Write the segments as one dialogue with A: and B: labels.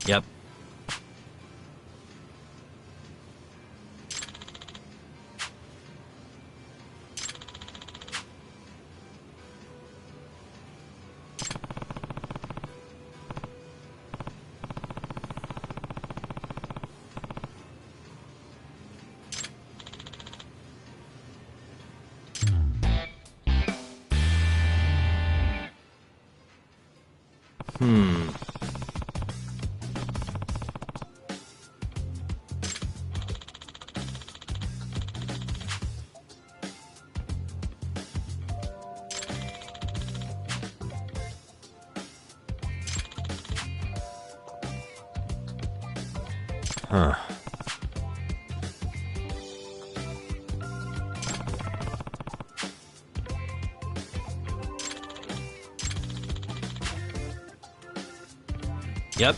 A: Yep. Huh. Yep.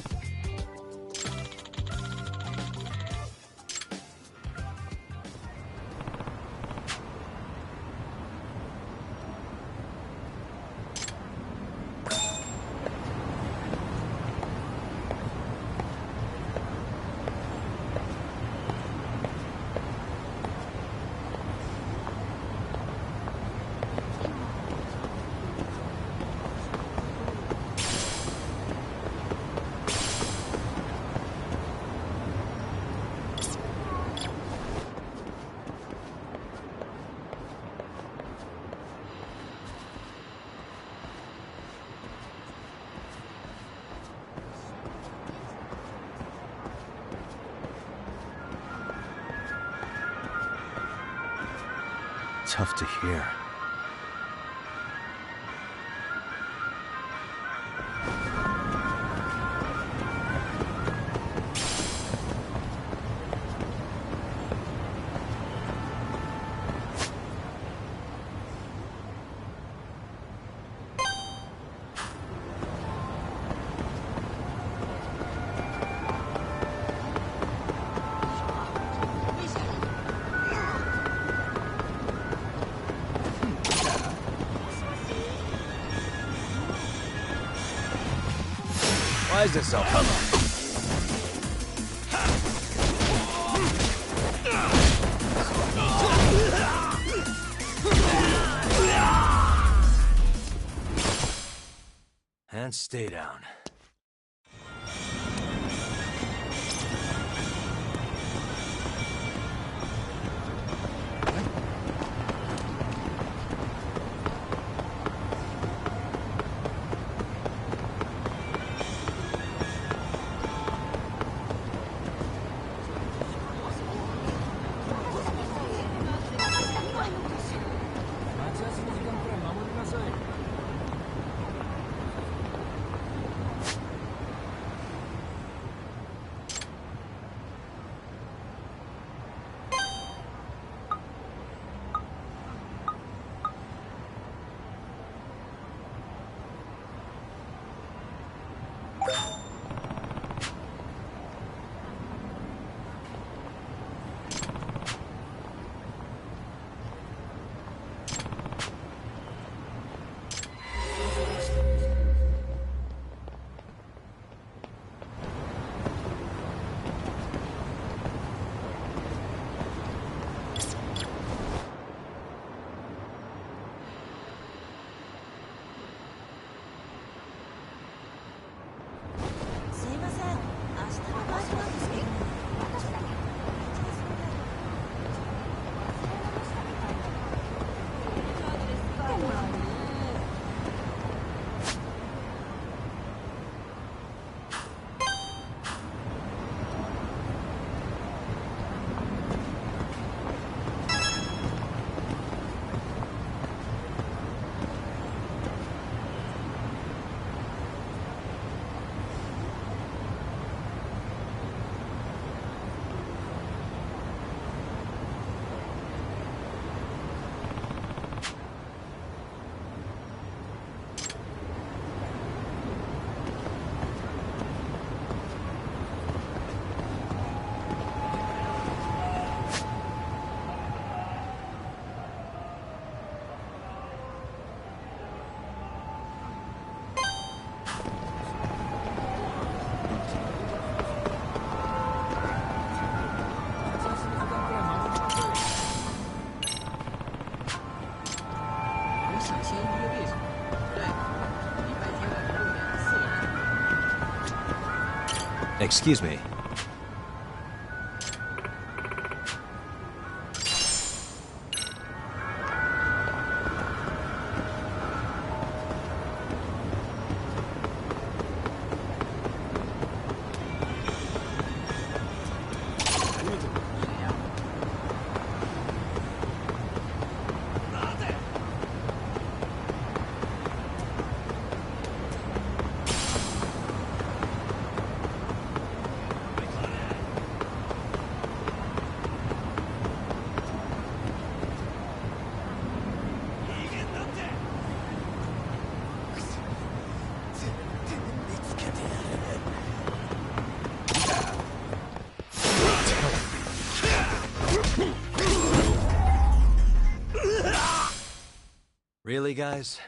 A: Tough to hear. Why is this so hard? And stay down. Excuse me. Really, guys?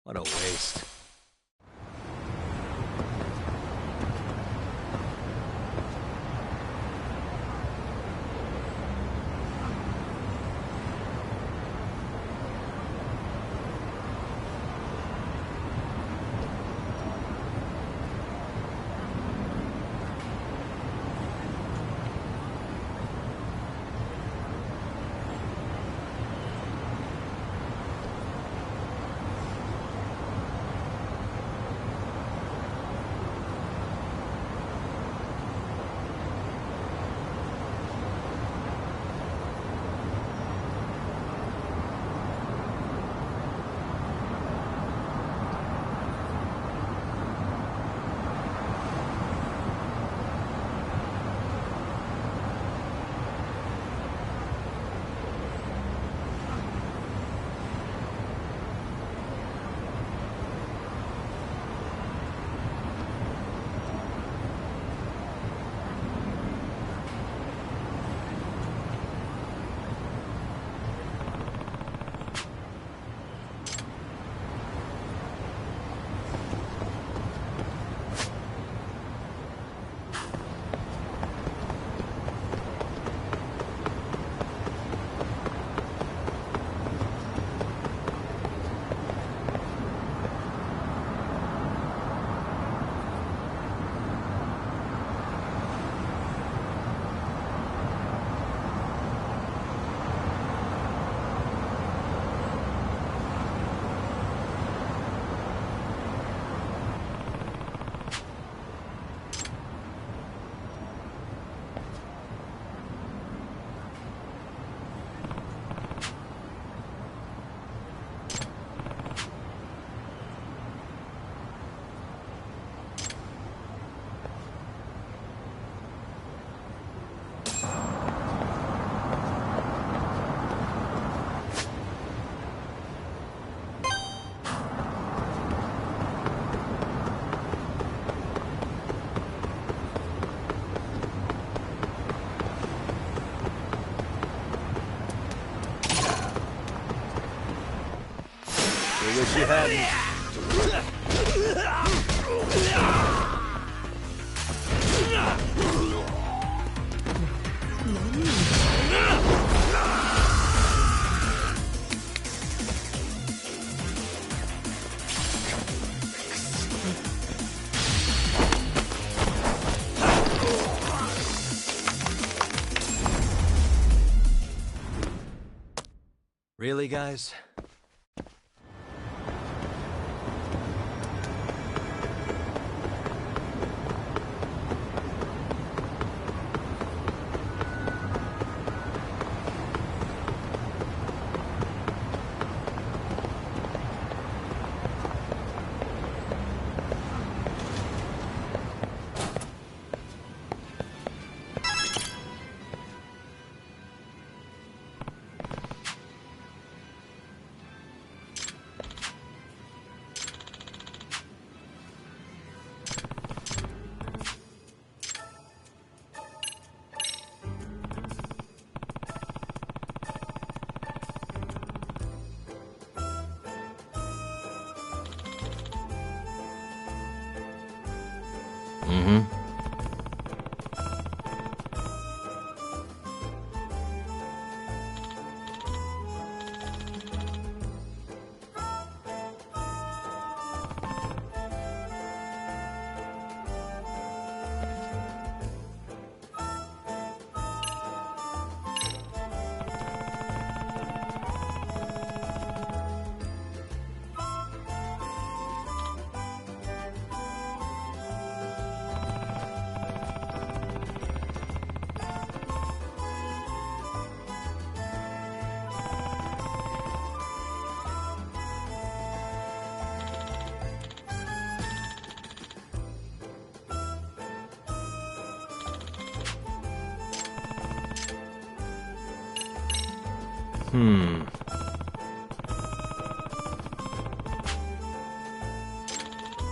A: What a waste. Wish you hadn't. Really, guys?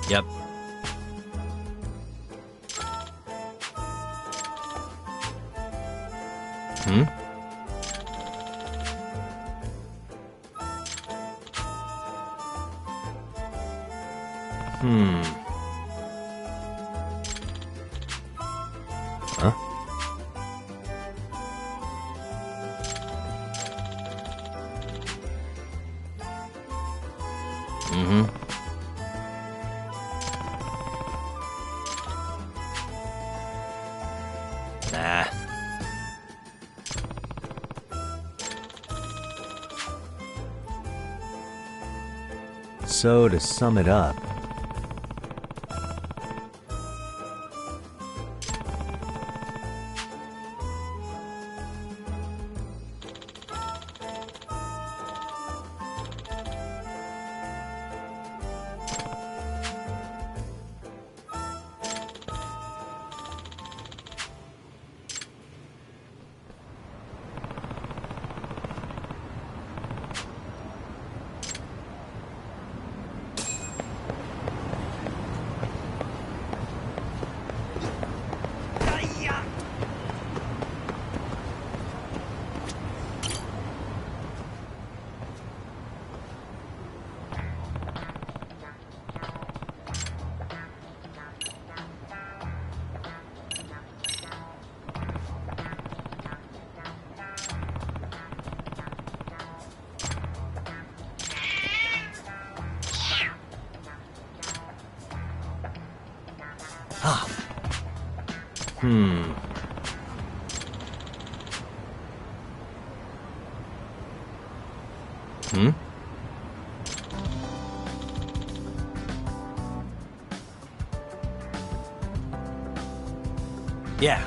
A: Yep. Huh? Nah. So, to sum it up, Yeah.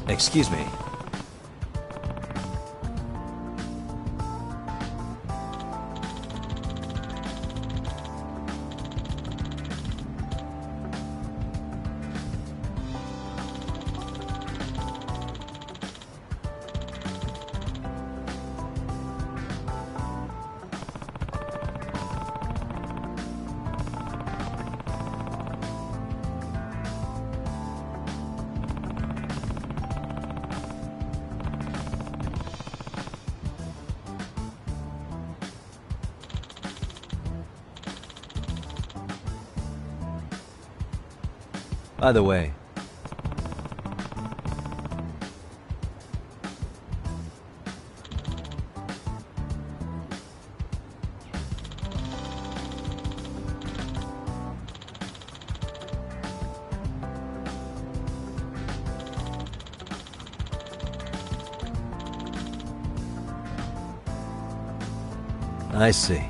A: Excuse me. By the way, I see.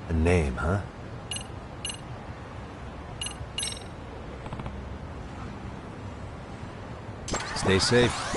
A: A name, huh? Stay safe.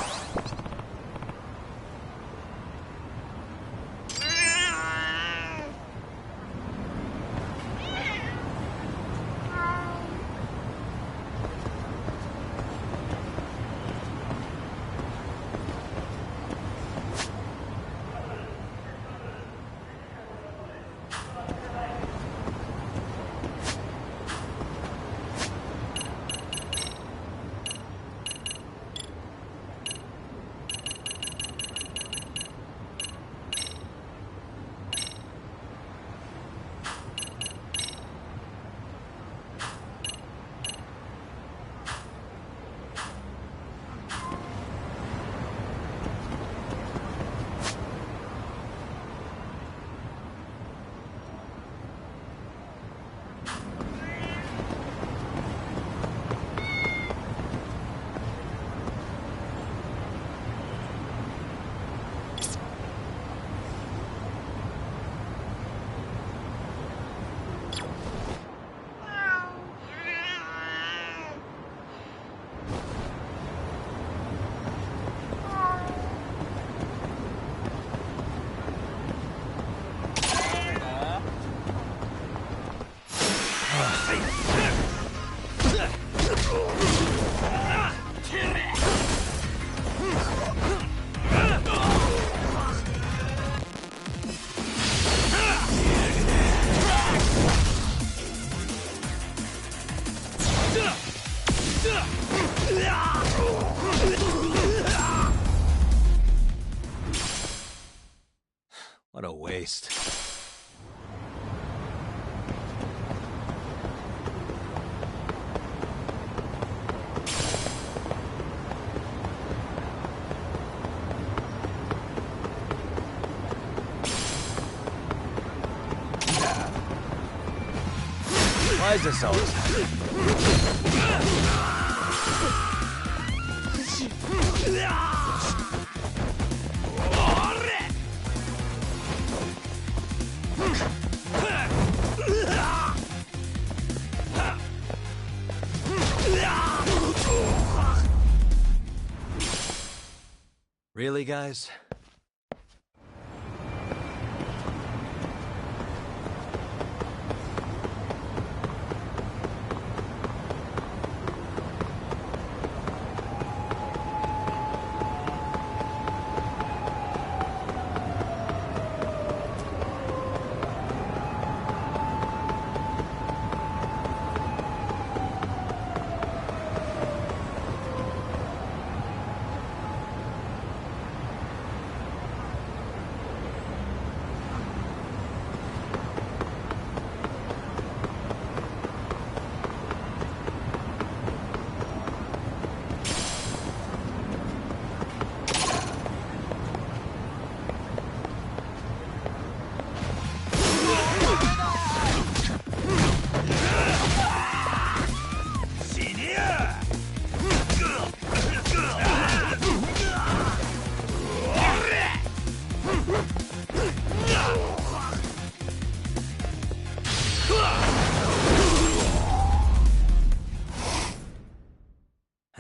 A: What a waste. Why is this always happening? Really, guys?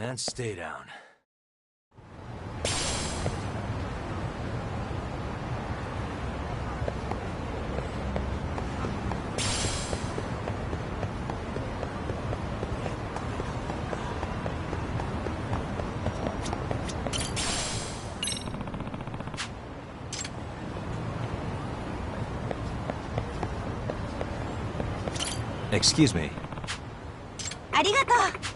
A: And stay down. Excuse me.
B: ありがとう。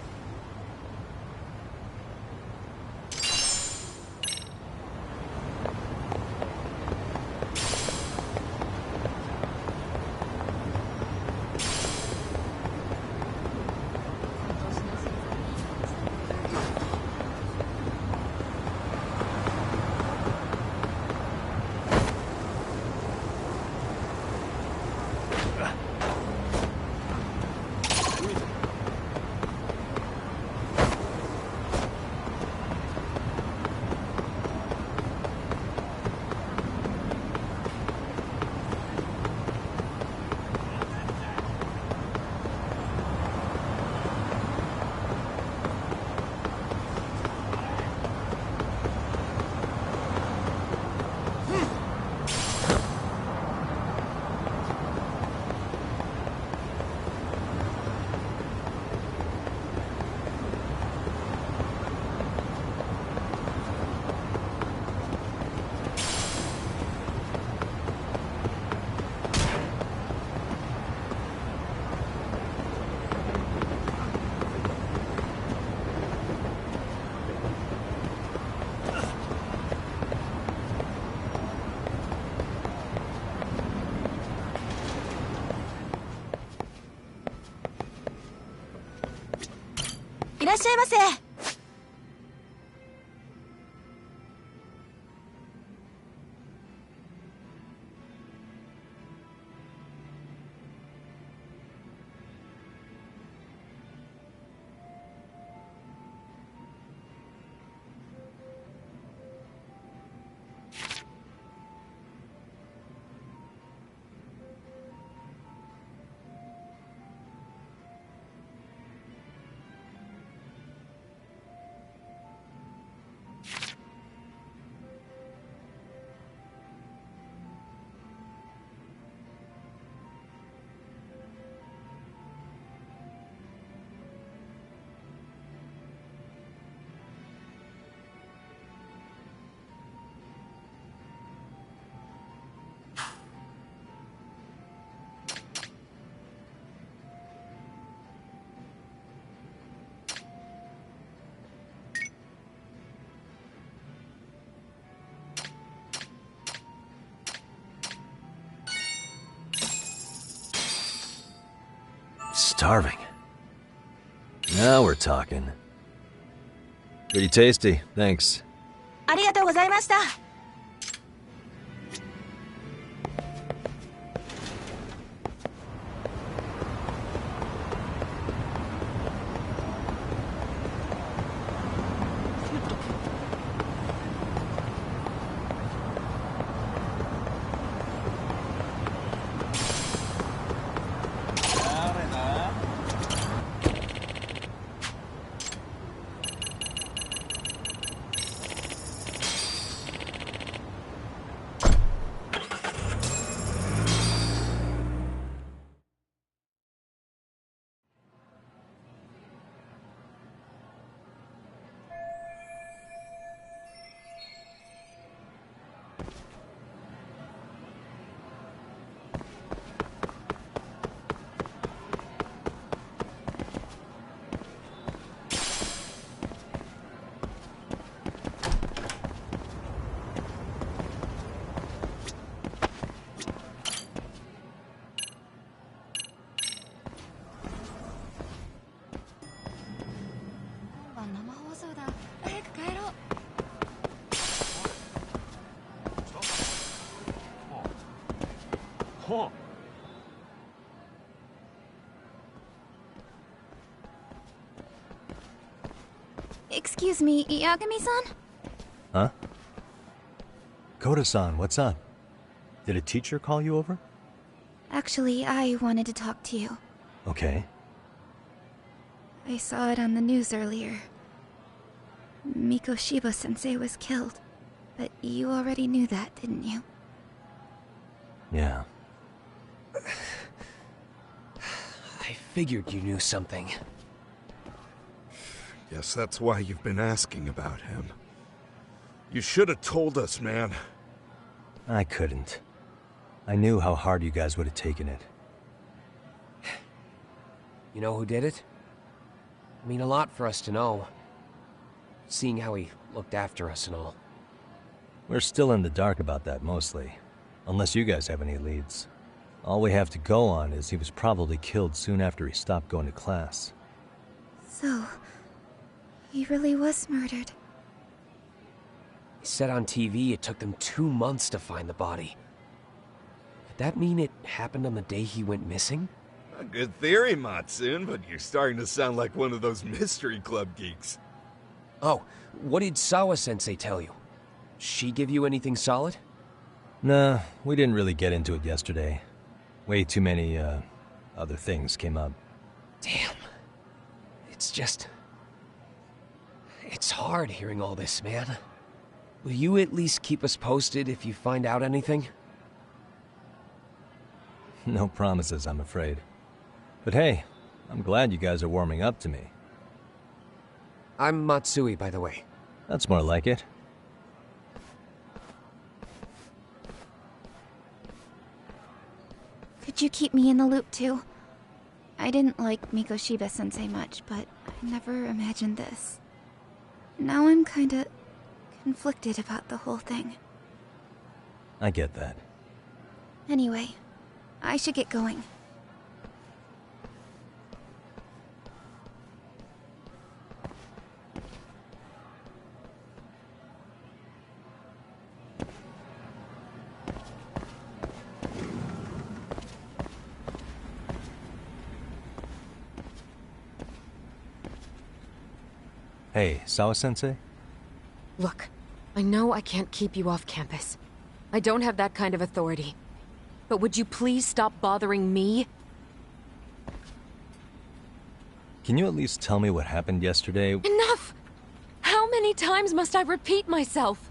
B: らっしゃいませ。
A: Starving. Now we're talking. Pretty tasty, thanks.
B: ありがとうございました。生放送だ。早く帰ろう。
C: ほう。
B: Excuse me, Yagami-san?
A: Huh? Koda-san, what's up? Did a teacher call you over?
B: Actually, I wanted to talk to you.
A: Okay.
B: I saw it on the news earlier. Mikoshiba-sensei was killed. But you already knew that, didn't you?
A: Yeah.
C: I figured you knew something.
D: Guess that's why you've been asking about him. You should have told us, man.
A: I couldn't. I knew how hard you guys would have taken it.
C: You know who did it? I mean, a lot for us to know. Seeing how he looked after us and all.
A: We're still in the dark about that, mostly. Unless you guys have any leads. All we have to go on is he was probably killed soon after he stopped going to class.
B: So, he really was murdered.
C: He said on TV it took them 2 months to find the body. Could that mean it happened on the day he went missing?
D: A good theory, Matsune, but you're starting to sound like one of those mystery club geeks.
C: Oh, what did Sawa-sensei tell you? She give you anything solid?
A: Nah, we didn't really get into it yesterday. Way too many, other things came up.
C: Damn. It's just... It's hard hearing all this, man. Will you at least keep us posted if you find out anything?
A: No promises, I'm afraid. But hey, I'm glad you guys are warming up to me.
C: I'm Matsui, by the way.
A: That's more like it.
B: Could you keep me in the loop too? I didn't like Mikoshiba-sensei much, but I never imagined this. Now I'm kinda conflicted about the whole thing.
A: I get that.
B: Anyway, I should get going.
A: Hey, Sawa-sensei?
E: Look, I know I can't keep you off campus. I don't have that kind of authority. But would you please stop bothering me?
A: Can you at least tell me what happened yesterday?
E: Enough! How many times must I repeat myself?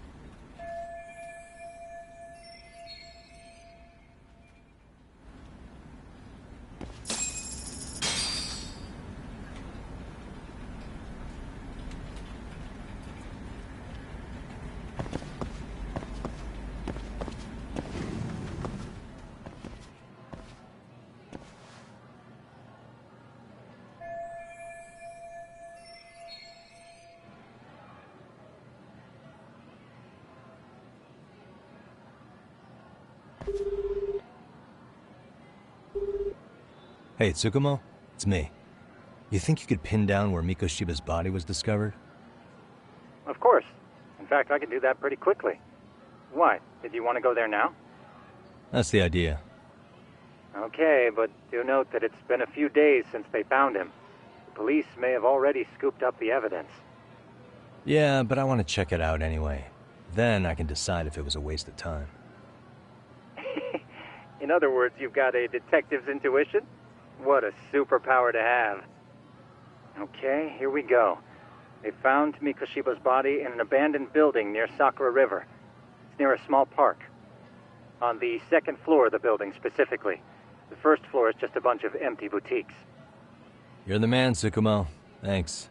A: Hey, Tsukumo? It's me. You think you could pin down where Mikoshiba's body was discovered?
F: Of course. In fact, I can do that pretty quickly. What? Did you want to go there now?
A: That's the idea.
F: Okay, but do note that it's been a few days since they found him. The police may have already scooped up the evidence.
A: Yeah, but I want to check it out anyway. Then I can decide if it was a waste of time.
F: In other words, you've got a detective's intuition? What a superpower to have. Okay, here we go. They found Mikoshiba's body in an abandoned building near Sakura River. It's near a small park. On the second floor of the building, specifically. The first floor is just a bunch of empty boutiques.
A: You're the man, Tsukumo. Thanks.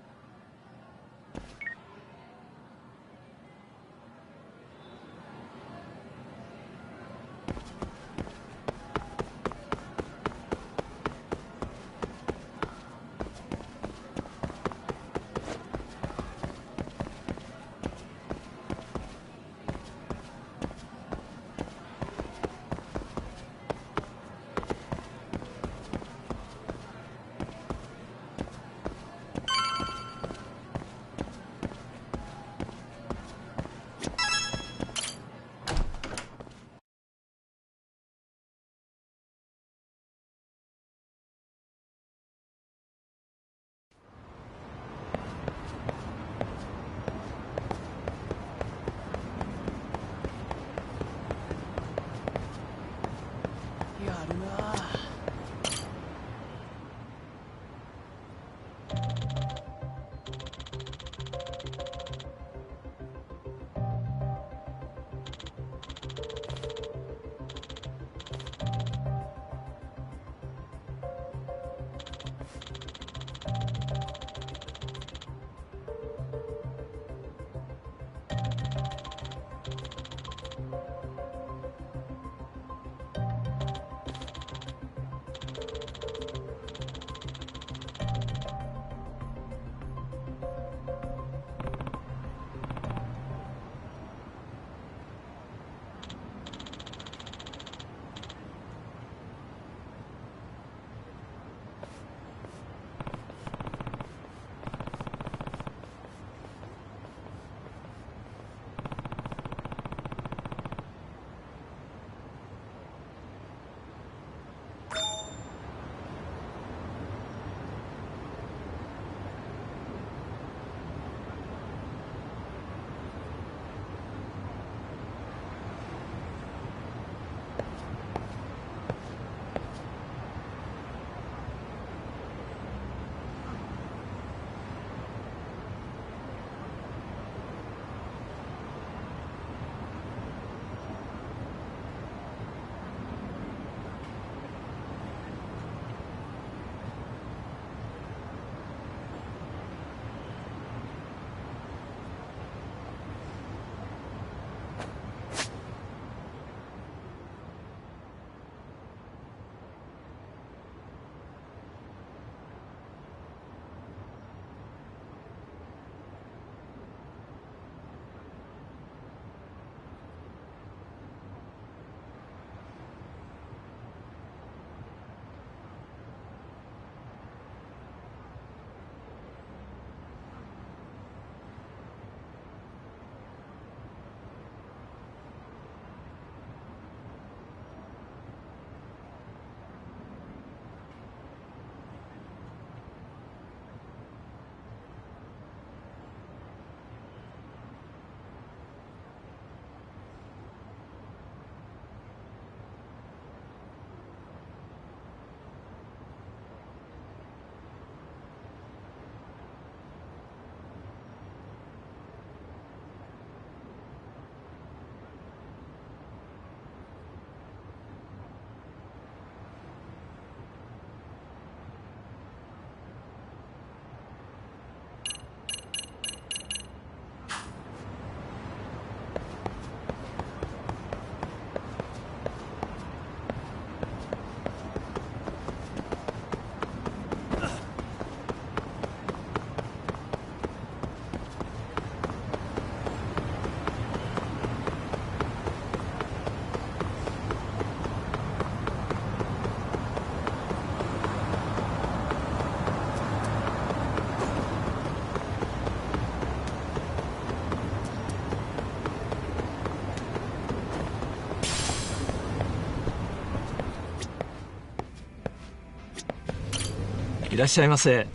G: いらっしゃいませ。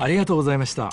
G: ありがとうございました。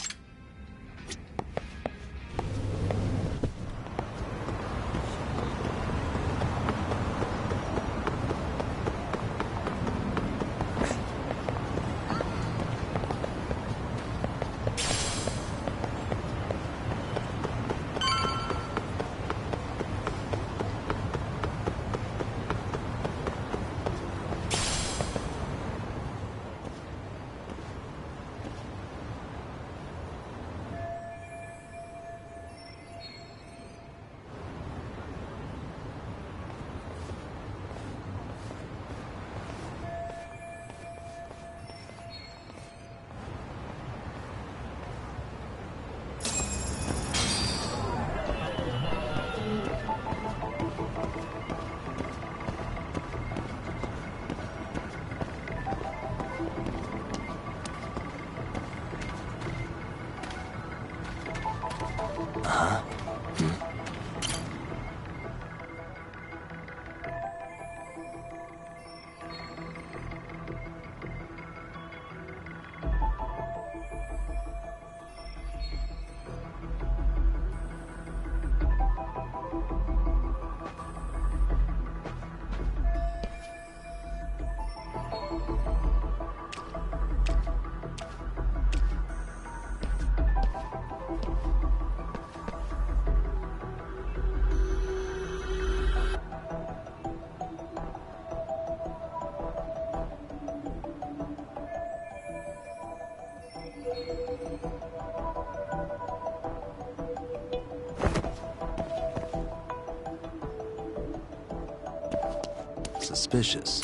A: Suspicious.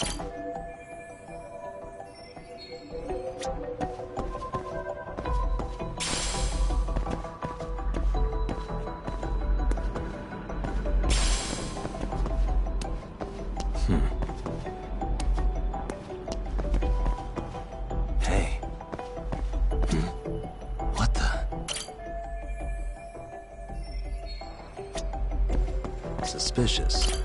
A: Hey. What the? Suspicious.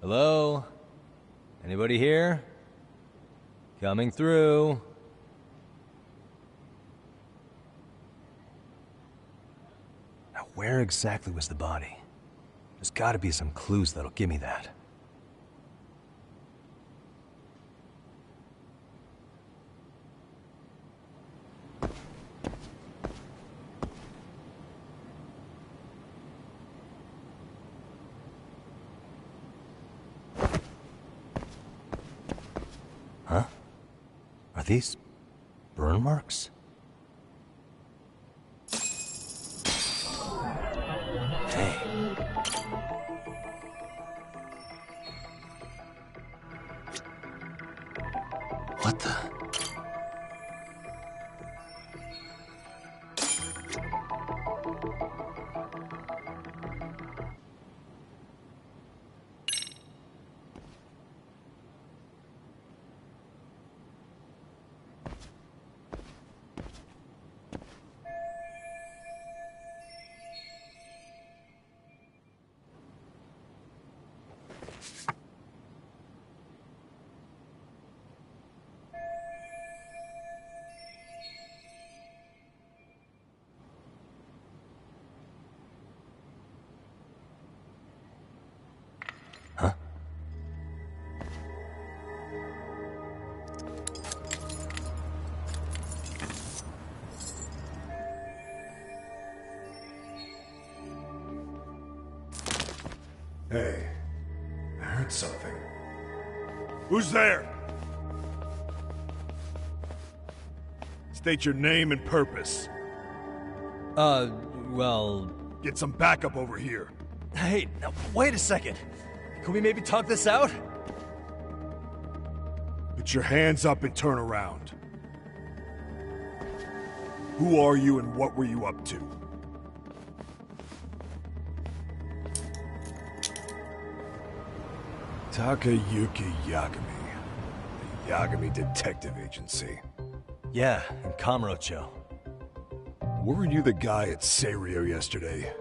A: Hello? Anybody here? Coming through. Now, where exactly was the body? There's gotta be some clues that'll give me that. Huh? Are these burn marks? Hey. What the? Huh?
H: Hey, I heard something. Who's there? State your name and purpose.
A: Well...
H: Get some backup over here.
A: Hey, now, wait a second. Can we maybe talk this out?
H: Put your hands up and turn around. Who are you and what were you up to? Takayuki Yagami. The Yagami Detective Agency.
A: Yeah, in Kamurocho.
H: Weren't you the guy at Seirio yesterday?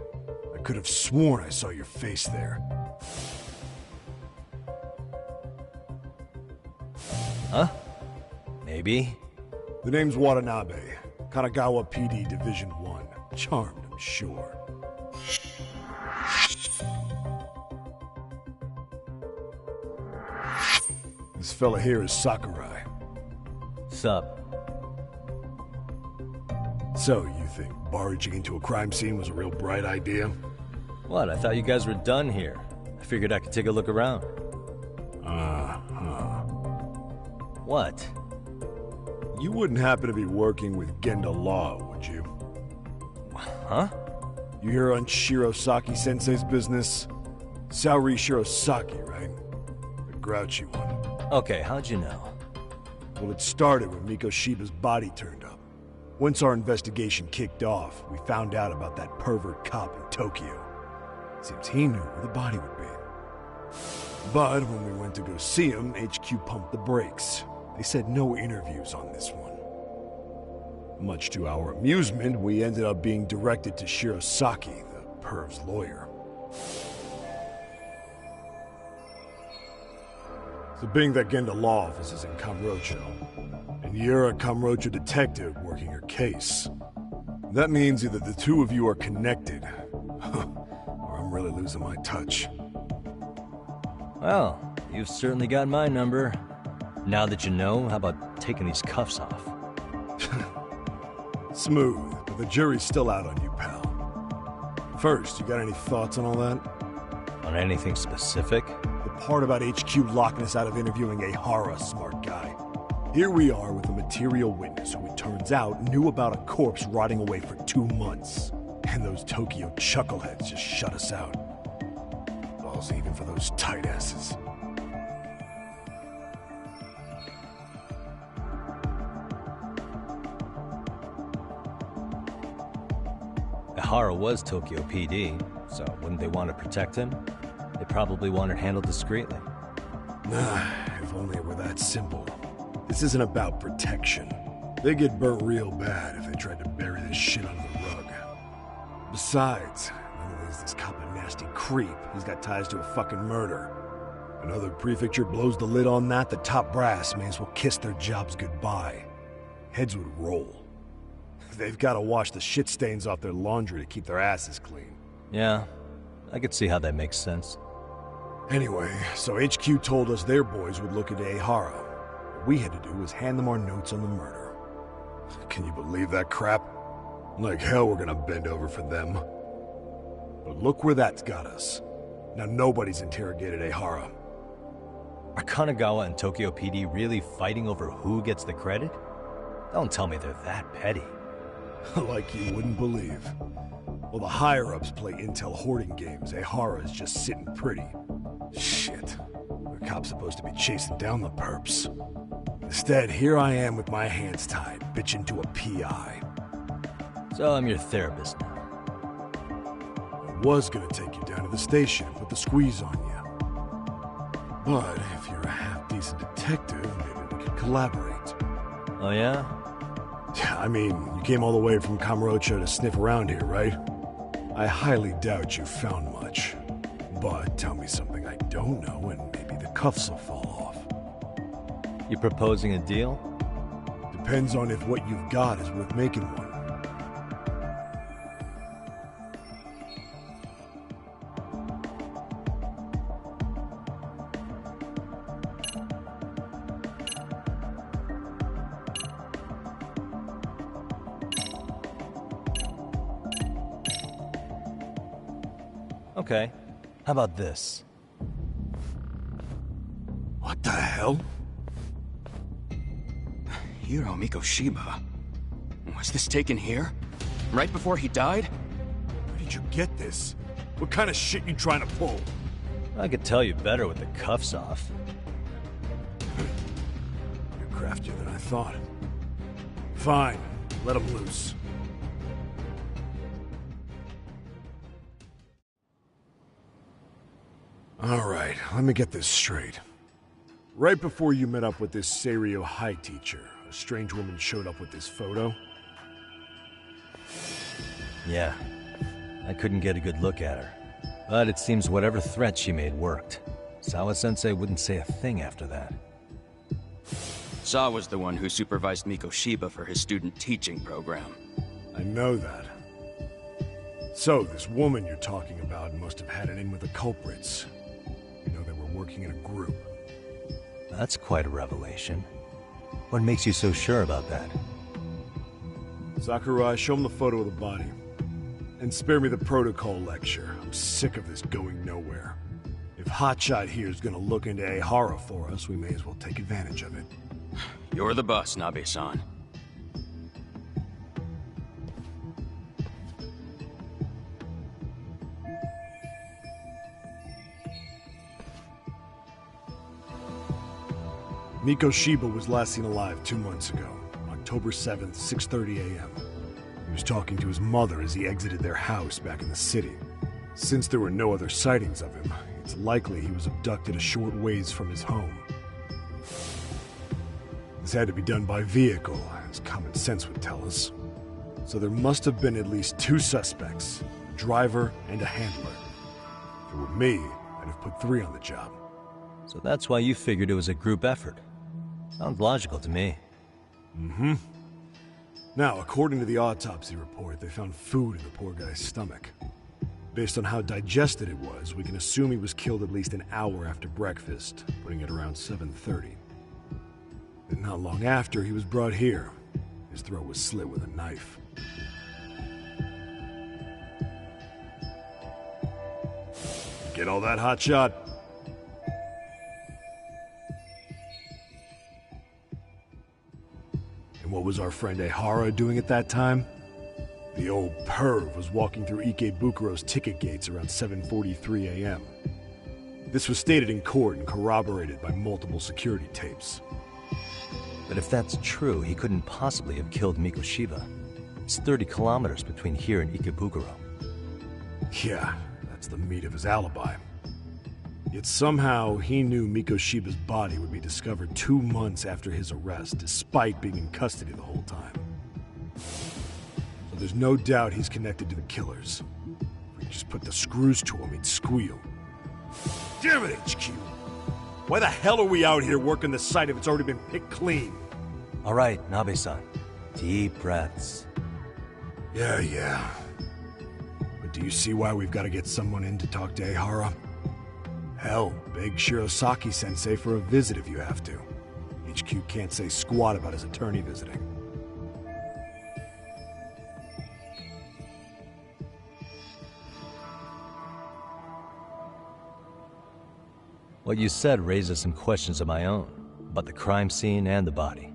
H: I could have sworn I saw your face there.
A: Huh? Maybe.
H: The name's Watanabe. Kanagawa PD Division 1. Charmed, I'm sure. This fella here is Sakurai.
A: Sup?
H: So, you think barging into a crime scene was a real bright idea?
A: What, I thought you guys were done here. I figured I could take a look around. What?
H: You wouldn't happen to be working with Genda Law, would you?
A: Huh?
H: You hear on Shirosaki-sensei's business? Saori Shirosaki, right? The grouchy one.
A: Okay, how'd you know?
H: Well, it started when Miko Shiba's body turned up. Once our investigation kicked off, we found out about that pervert cop in Tokyo. Seems he knew where the body would be. But when we went to go see him, HQ pumped the brakes. They said no interviews on this one. Much to our amusement, we ended up being directed to Shirosaki, the perv's lawyer. So being that Genda Law office is in Kamurocho, and you're a Kamurocho detective working your case, that means either the two of you are connected, or I'm really losing my touch.
A: Well, you've certainly got my number. Now that you know, how about taking these cuffs off?
H: Smooth, but the jury's still out on you, pal. First, you got any thoughts on all that?
A: On anything specific?
H: The part about HQ locking us out of interviewing a Hara smart guy. Here we are with a material witness who it turns out knew about a corpse rotting away for 2 months. And those Tokyo chuckleheads just shut us out. Balls even for those tight asses.
A: Ihara was Tokyo PD, so wouldn't they want to protect him? They probably want it handled discreetly.
H: Nah, if only it were that simple. This isn't about protection. They'd get burnt real bad if they tried to bury this shit under the rug. Besides, not only is this cop a nasty creep, he's got ties to a fucking murder. Another prefecture blows the lid on that, the top brass may as well kiss their jobs goodbye. Heads would roll. They've got to wash the shit stains off their laundry to keep their asses clean.
A: Yeah, I could see how that makes sense.
H: Anyway, so HQ told us their boys would look into Ehara. What we had to do was hand them our notes on the murder. Can you believe that crap? Like hell we're gonna bend over for them. But look where that's got us. Now nobody's interrogated Ehara.
A: Are Kanagawa and Tokyo PD really fighting over who gets the credit? Don't tell me they're that petty.
H: Like you wouldn't believe. While the higher-ups play intel hoarding games, Ehara is just sitting pretty. Shit. The cop's supposed to be chasing down the perps. Instead, here I am with my hands tied, bitching to a PI.
A: So I'm your therapist now.
H: I was gonna take you down to the station, put the squeeze on you. But if you're a half-decent detective, maybe we could collaborate.
A: Oh yeah?
H: Yeah, I mean, you came all the way from Kamurocho to sniff around here, right? I highly doubt you found much. But tell me something I don't know and maybe the cuffs will fall off.
A: You proposing a deal?
H: Depends on if what you've got is worth making one.
A: Okay. How about this?
H: What the hell?
I: Hiro Mikoshiba. Was this taken here? Right before he died?
H: Where did you get this? What kind of shit you trying to pull?
A: I could tell you better with the cuffs off.
H: You're craftier than I thought. Fine. Let him loose. Alright, let me get this straight. Right before you met up with this Seiryo High teacher, a strange woman showed up with this photo?
A: Yeah. I couldn't get a good look at her. But it seems whatever threat she made worked. Sawa-sensei wouldn't say a thing after that.
I: Saw was the one who supervised Mikoshiba for his student teaching program.
H: I know that. So, this woman you're talking about must have had it in with the culprits. You know, they were working in a group.
A: That's quite a revelation. What makes you so sure about that?
H: Sakurai, show him the photo of the body. And spare me the protocol lecture. I'm sick of this going nowhere. If Hotshot here is gonna look into Ehara for us, we may as well take advantage of it.
I: You're the boss, Nabe-san.
H: Mikoshiba was last seen alive 2 months ago, October 7th, 6:30 a.m. He was talking to his mother as he exited their house back in the city. Since there were no other sightings of him, it's likely he was abducted a short ways from his home. This had to be done by vehicle, as common sense would tell us. So there must have been at least 2 suspects, a driver and a handler. If it were me, I'd have put 3 on the job.
A: So that's why you figured it was a group effort. Sounds logical to me.
H: Mm-hmm. Now, according to the autopsy report, they found food in the poor guy's stomach. Based on how digested it was, we can assume he was killed at least an hour after breakfast, putting it around 7:30. And not long after, he was brought here. His throat was slit with a knife. Get all that, Hotshot? And what was our friend Ehara doing at that time? The old perv was walking through Ikebukuro's ticket gates around 7:43 a.m. This was stated in court and corroborated by multiple security tapes.
A: But if that's true, he couldn't possibly have killed Mikoshiba. It's 30 kilometers between here and Ikebukuro.
H: Yeah, that's the meat of his alibi. Yet somehow he knew Mikoshiba's body would be discovered 2 months after his arrest, despite being in custody the whole time. So there's no doubt he's connected to the killers. If we just put the screws to him, he'd squeal. Damn it, HQ! Why the hell are we out here working the site if it's already been picked clean?
A: All right, Nabe-san. Deep breaths.
H: Yeah. But do you see why we've got to get someone in to talk to Ehara? Hell, beg Shirosaki-sensei for a visit if you have to. HQ can't say squat about his attorney visiting.
A: What you said raises some questions of my own, about the crime scene and the body.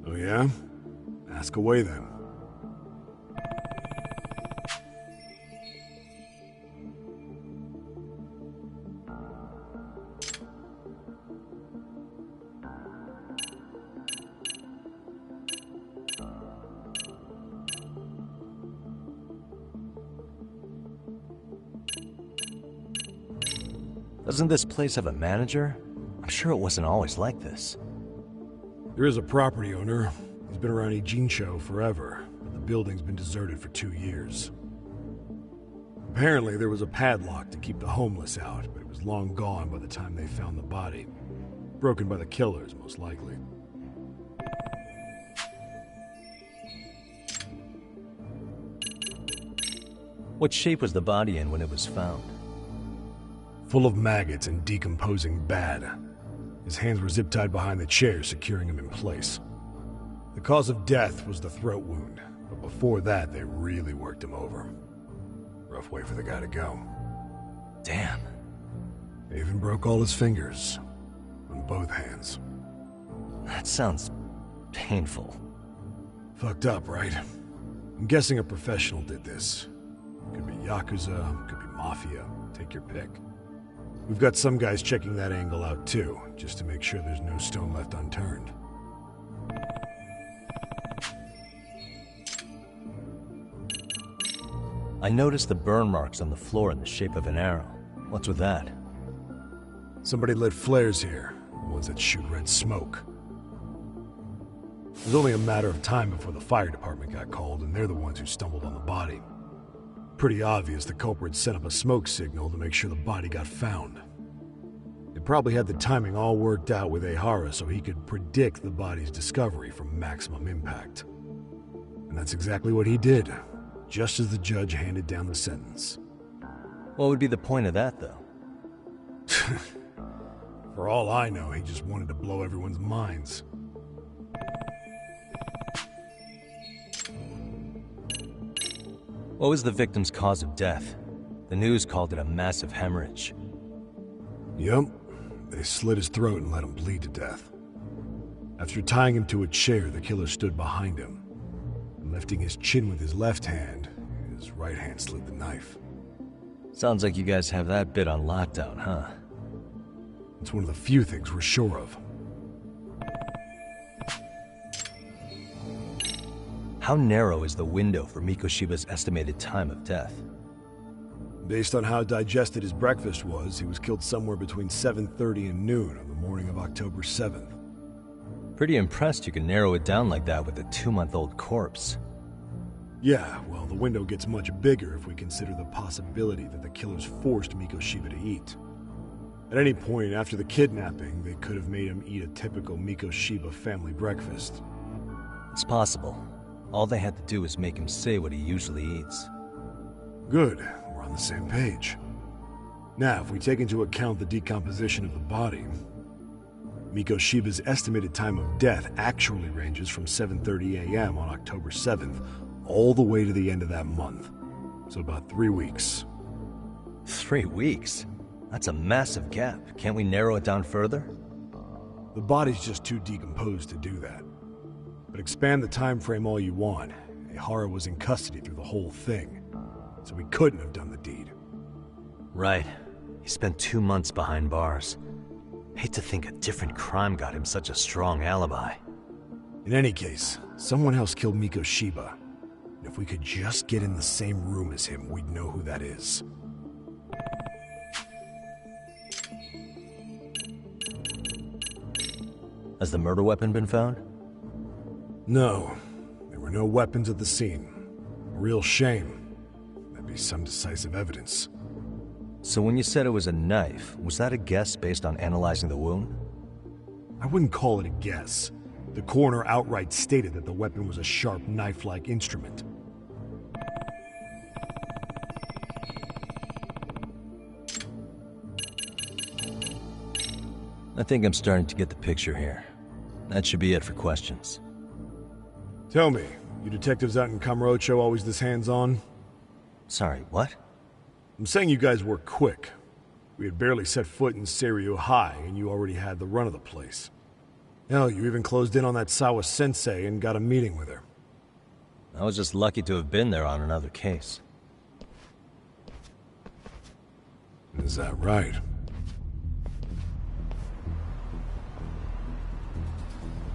H: Oh yeah? Ask away then.
A: Doesn't this place have a manager? I'm sure it wasn't always like this.
H: There is a property owner. He's been around Ijincho forever, but the building's been deserted for 2 years. Apparently, there was a padlock to keep the homeless out, but it was long gone by the time they found the body. Broken by the killers, most likely.
A: What shape was the body in when it was found?
H: Full of maggots and decomposing bad. His hands were zip-tied behind the chair, securing him in place. The cause of death was the throat wound, but before that, they really worked him over. Rough way for the guy to go.
A: Damn.
H: They even broke all his fingers. On both hands.
A: That sounds painful.
H: Fucked up, right? I'm guessing a professional did this. Could be Yakuza, could be Mafia. Take your pick. We've got some guys checking that angle out too, just to make sure there's no stone left unturned.
A: I noticed the burn marks on the floor in the shape of an arrow. What's with that?
H: Somebody lit flares here, the ones that shoot red smoke. It was only a matter of time before the fire department got called, and they're the ones who stumbled on the body. Pretty obvious the culprit set up a smoke signal to make sure the body got found. They probably had the timing all worked out with Ehara so he could predict the body's discovery from maximum impact. And that's exactly what he did, just as the judge handed down the sentence.
A: What would be the point of that, though?
H: For all I know, he just wanted to blow everyone's minds.
A: What was the victim's cause of death? The news called it a massive hemorrhage.
H: Yup. They slit his throat and let him bleed to death. After tying him to a chair, the killer stood behind him. And lifting his chin with his left hand, his right hand slid the knife.
A: Sounds like you guys have that bit on lockdown, huh?
H: It's one of the few things we're sure of.
A: How narrow is the window for Mikoshiba's estimated time of death?
H: Based on how digested his breakfast was, he was killed somewhere between 7:30 and noon on the morning of October 7th.
A: Pretty impressed you can narrow it down like that with a 2-month-old corpse.
H: Yeah, well, the window gets much bigger if we consider the possibility that the killers forced Mikoshiba to eat. At any point after the kidnapping, they could have made him eat a typical Mikoshiba family breakfast.
A: It's possible. All they had to do was make him say what he usually eats.
H: Good. We're on the same page. Now, if we take into account the decomposition of the body, Mikoshiba's estimated time of death actually ranges from 7:30 a.m. on October 7th all the way to the end of that month. So about 3 weeks.
A: 3 weeks? That's a massive gap. Can't we narrow it down further?
H: The body's just too decomposed to do that. But expand the time frame all you want. Ehara was in custody through the whole thing, so he couldn't have done the deed.
A: Right. He spent 2 months behind bars. Hate to think a different crime got him such a strong alibi.
H: In any case, someone else killed Mikoshiba. And if we could just get in the same room as him, we'd know who that is.
A: Has the murder weapon been found?
H: No. There were no weapons at the scene. A real shame. That'd be some decisive evidence.
A: So when you said it was a knife, was that a guess based on analyzing the wound?
H: I wouldn't call it a guess. The coroner outright stated that the weapon was a sharp knife-like instrument.
A: I think I'm starting to get the picture here. That should be it for questions.
H: Tell me, you detectives out in Kamurocho always this hands-on?
A: Sorry, what?
H: I'm saying you guys work quick. We had barely set foot in Seiryu High, and you already had the run of the place. Hell, you even closed in on that Sawa sensei and got a meeting with her.
A: I was just lucky to have been there on another case.
H: Is that right?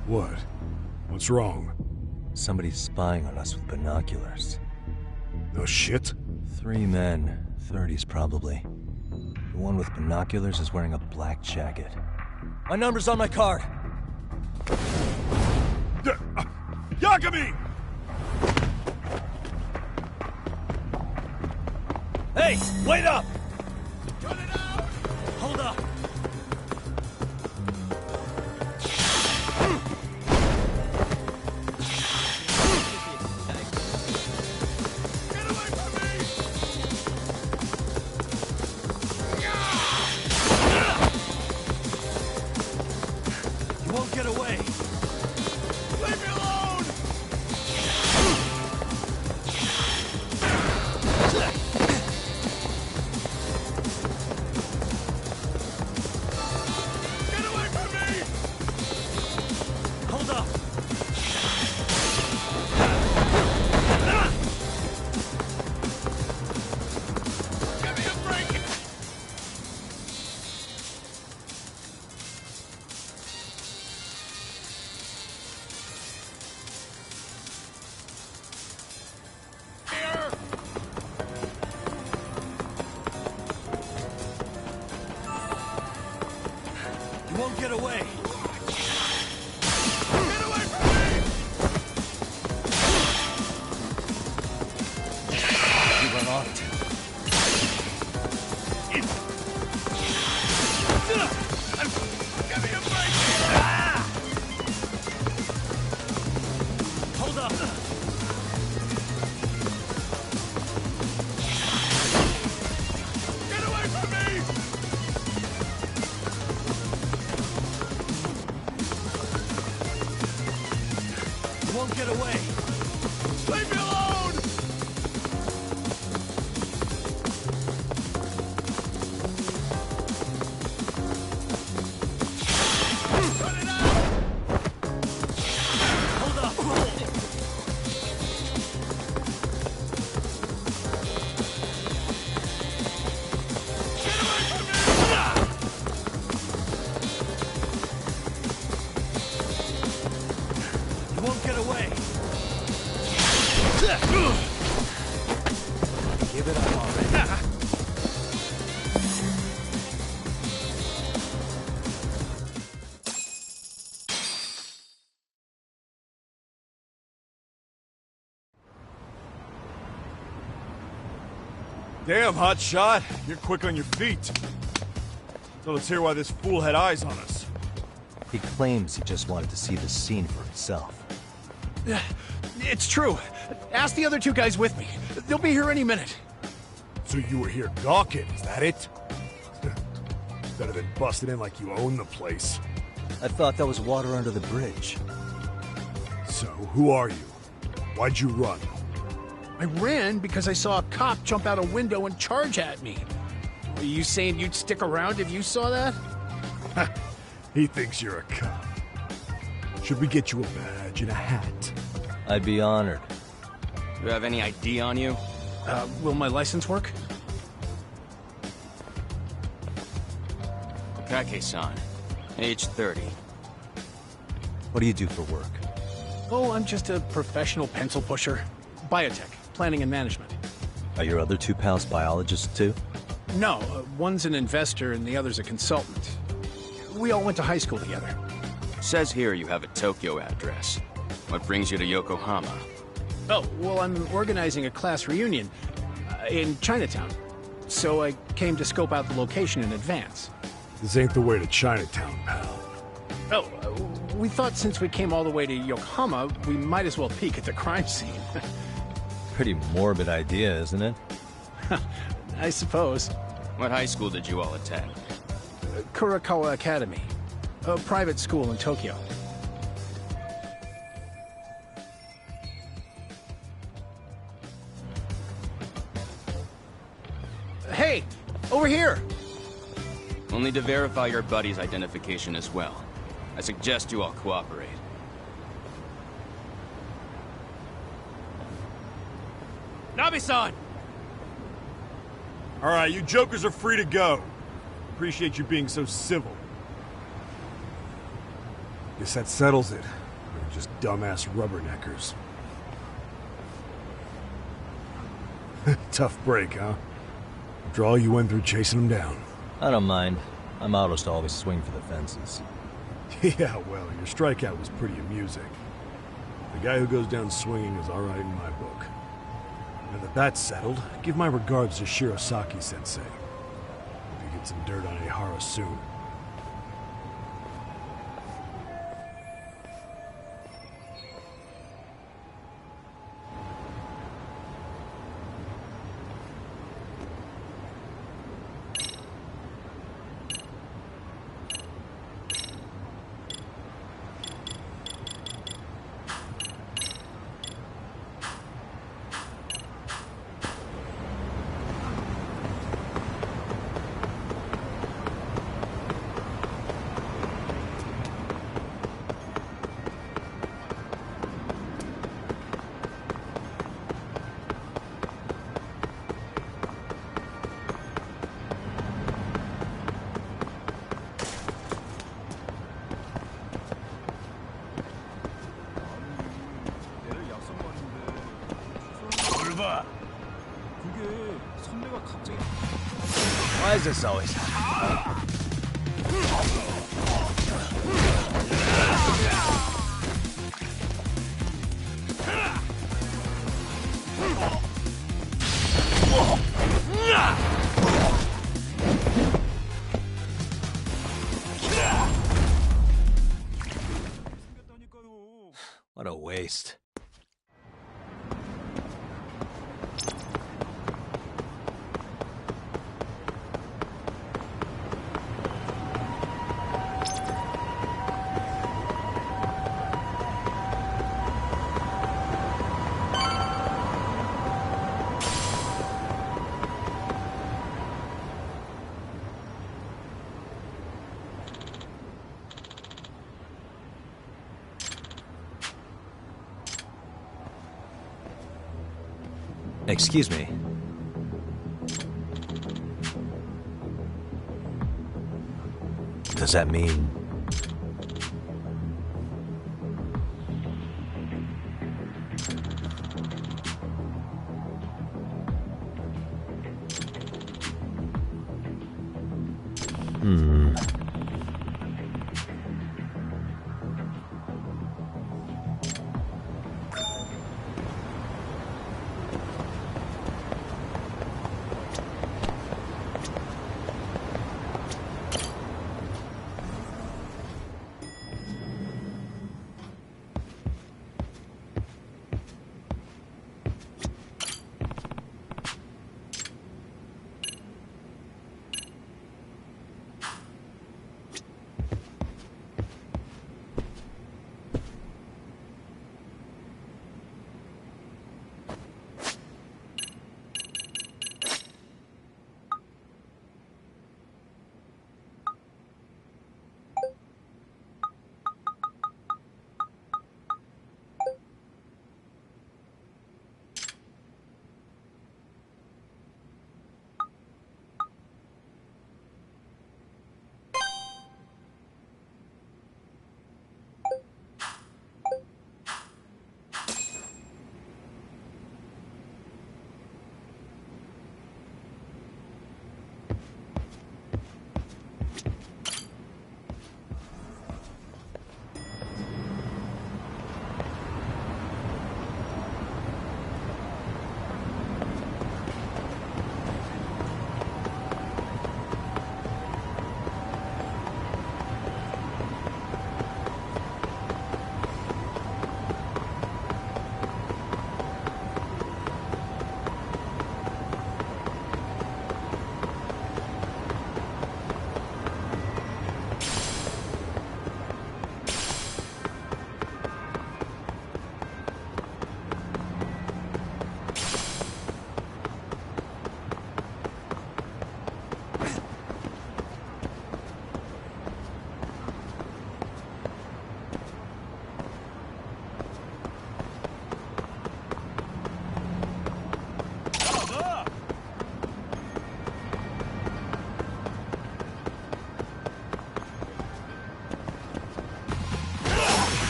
H: What? What's wrong?
A: Somebody's spying on us with binoculars.
H: No shit?
A: 3 men, 30s probably. The one with binoculars is wearing a black jacket. My number's on my card!
H: Yagami!
A: Hey, wait up! Cut it out! Hold up! Get away! Get away from me! You run off too. Give me a break! Hold up! Get away from me! Won't get away. Leave me alone! Cut it out! Hold up! Get away from me! You won't get away. Give it up already.
H: Damn, hotshot. You're quick on your feet. So let's hear why this fool had eyes on us.
A: He claims he just wanted to see the scene for himself.
J: It's true. Ask the other 2 guys with me. They'll be here any minute.
H: So you were here gawking, is that it? Better than busting in like you own the place.
A: I thought that was water under the bridge.
H: So, who are you? Why'd you run?
J: I ran because I saw a cop jump out a window and charge at me. Are you saying you'd stick around if you saw that?
H: He thinks you're a cop. Should we get you a badge and a hat?
A: I'd be honored.
I: Do you have any ID on you?
J: Will my license work?
I: Kake-san, age 30.
A: What do you do for work?
J: Oh, I'm just a professional pencil pusher. Biotech, planning and management.
A: Are your other 2 pals biologists too?
J: No, one's an investor and the other's a consultant. We all went to high school together.
I: Says here you have a Tokyo address. What brings you to Yokohama?
J: Oh, well, I'm organizing a class reunion in Chinatown. so I came to scope out the location in advance.
H: This ain't the way to Chinatown, pal.
J: Oh, we thought since we came all the way to Yokohama, we might as well peek at the crime scene.
A: Pretty morbid idea, isn't it?
J: I suppose.
I: What high school did you all attend?
J: Kurakawa Academy, a private school in Tokyo. Hey, over here!
I: We'll need to verify your buddy's identification as well. I suggest you all cooperate.
C: Nabi-san!
H: All right, you jokers are free to go. Appreciate you being so civil. Guess that settles it. We're just dumbass rubberneckers. Tough break, huh? After all you went through chasing them down.
A: I don't mind. I'm autos to always swing for the fences.
H: Yeah, well, your strikeout was pretty amusing. The guy who goes down swinging is all right in my book. Now that that's settled, give my regards to Shirosaki-sensei. Hope you get some dirt on Ehara soon.
A: Why is this always What a waste. Excuse me. Does that mean...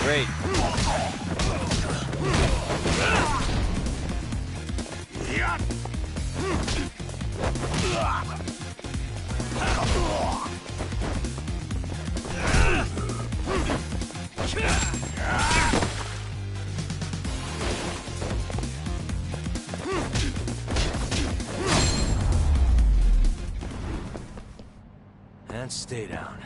A: Great. And stay down.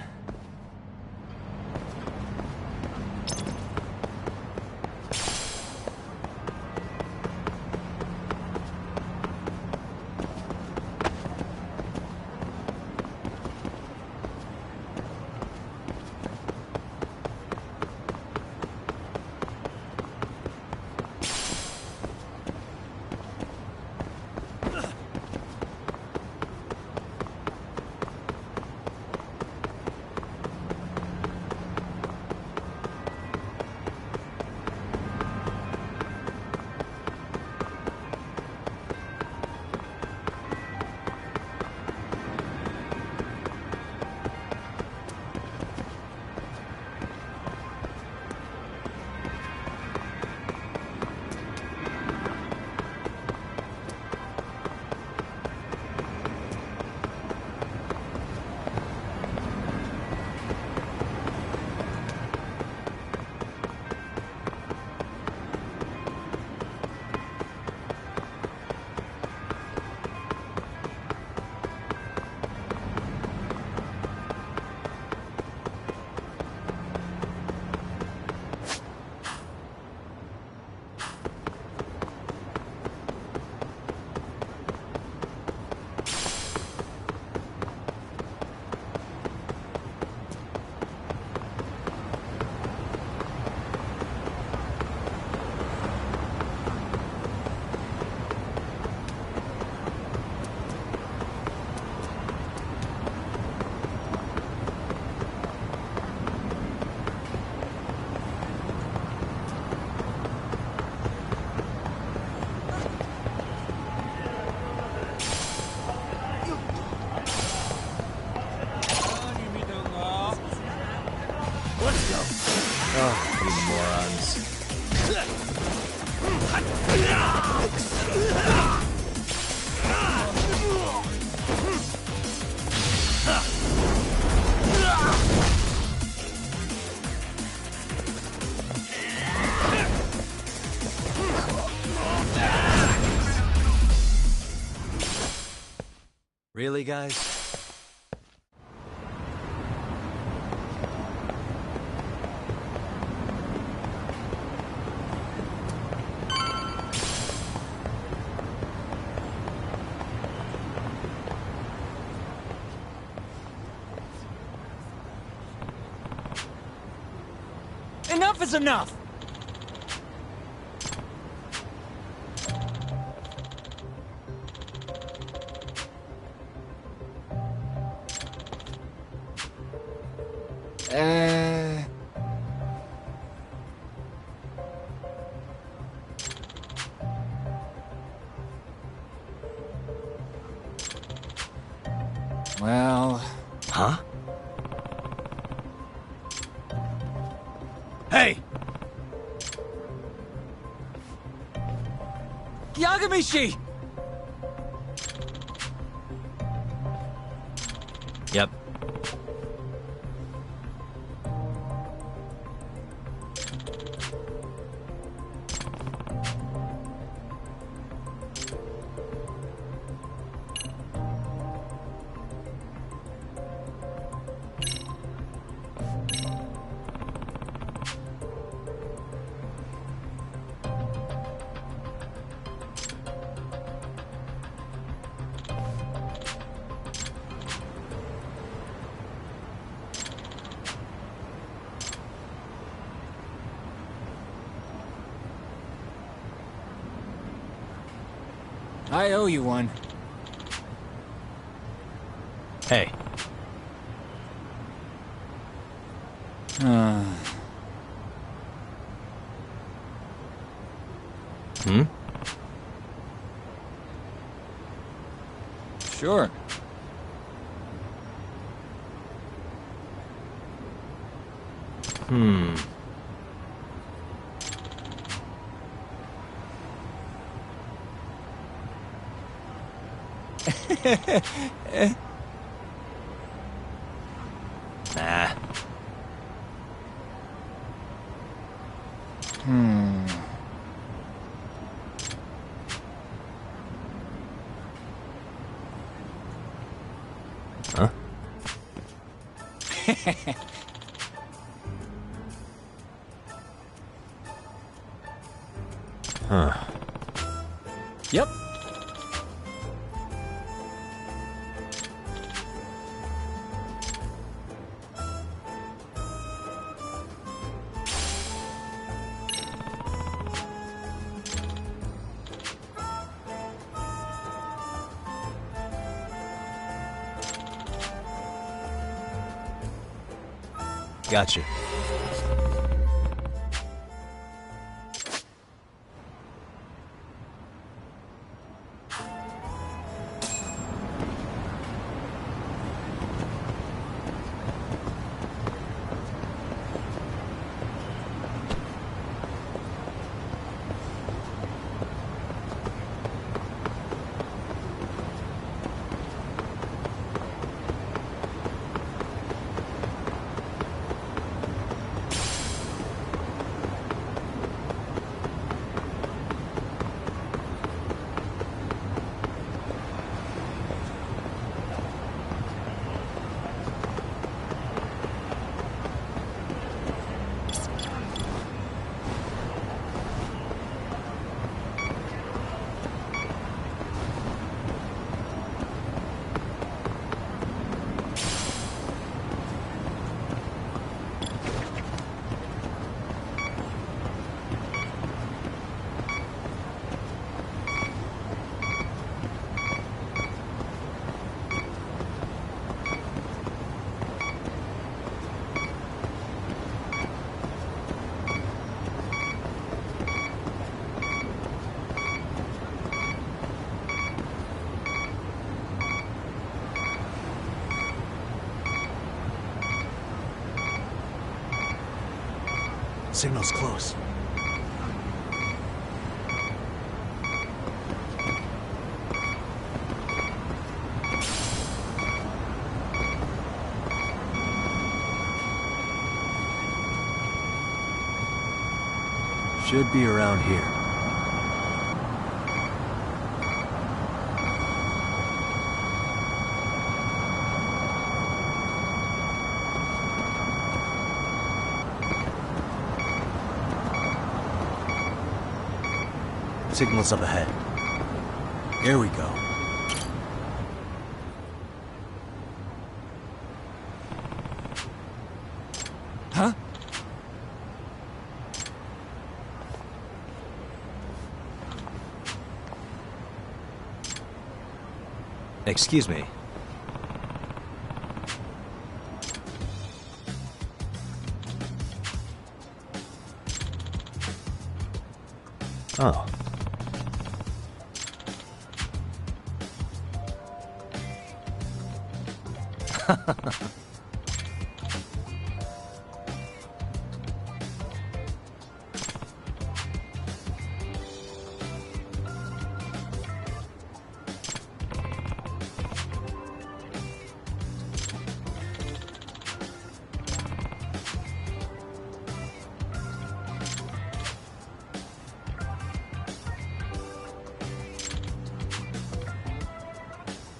A: Really, guys?
K: Enough is enough! Well...
A: Huh?
K: Hey! Yagamishi!
A: Yep.
K: I owe you one.
A: Hey. Hmm?
K: Sure.
A: Nah. Huh? Huh.
K: Yep.
A: Gotcha. Signal's close. Should be around here. Signal's up ahead. Here we go.
K: Huh?
A: Excuse me. Oh.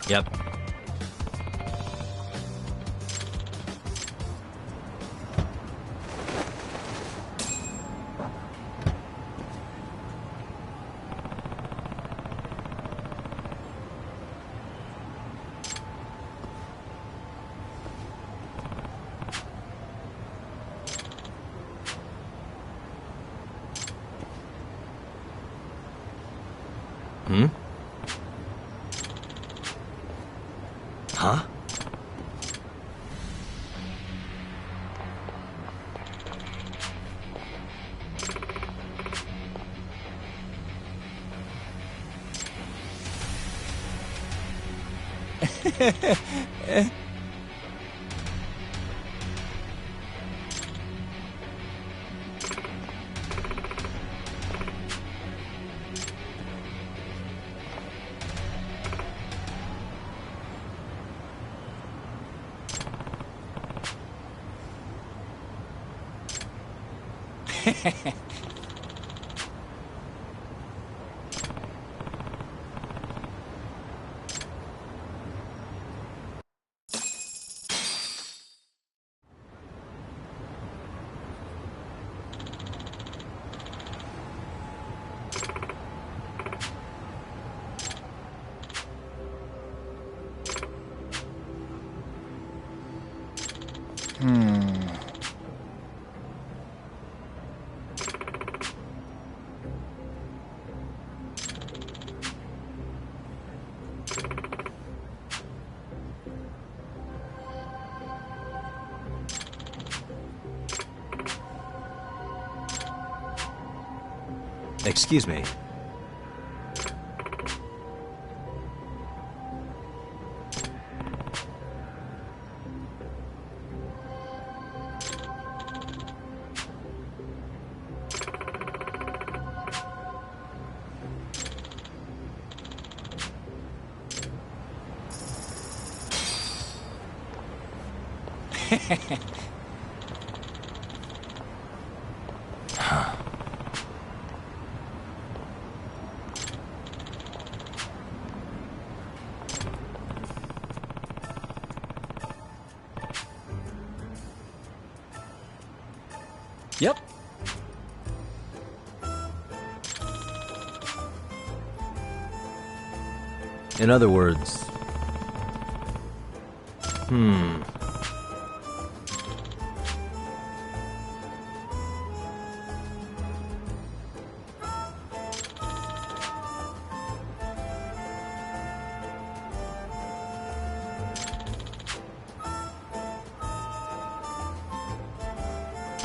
A: Yep. Hmm? Huh? Excuse me.
K: Yep.
A: In other words...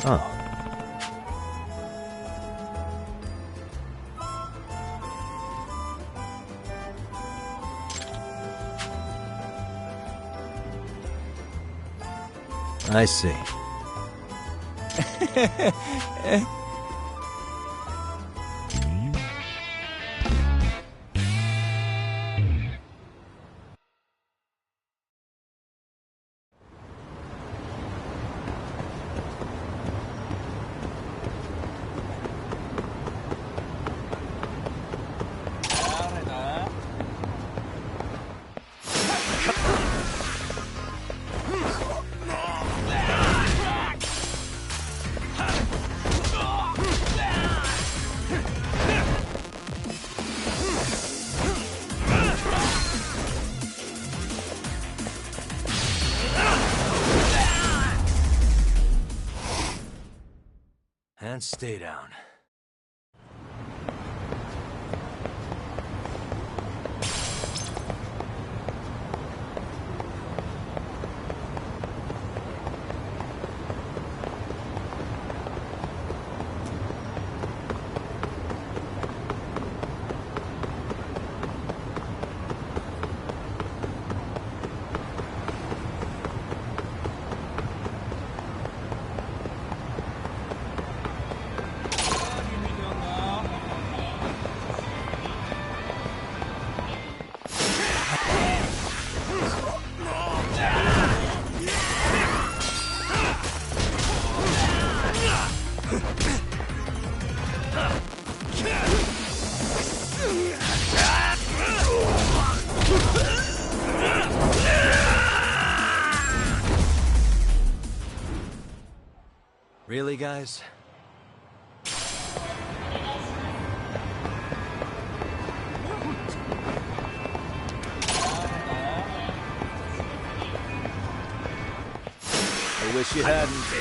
A: Oh. I see. And stay down. Really, guys? I wish you hadn't.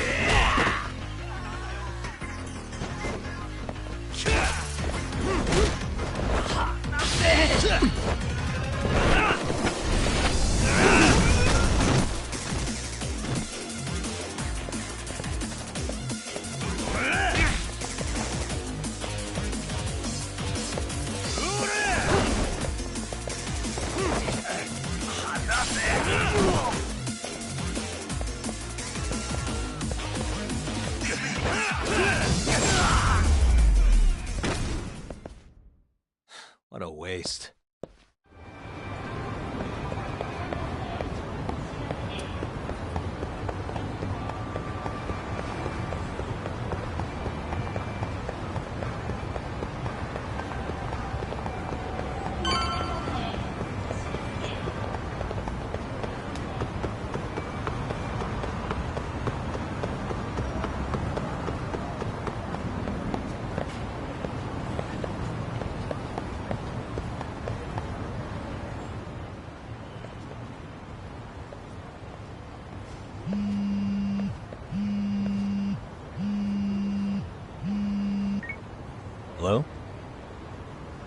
A: Hello?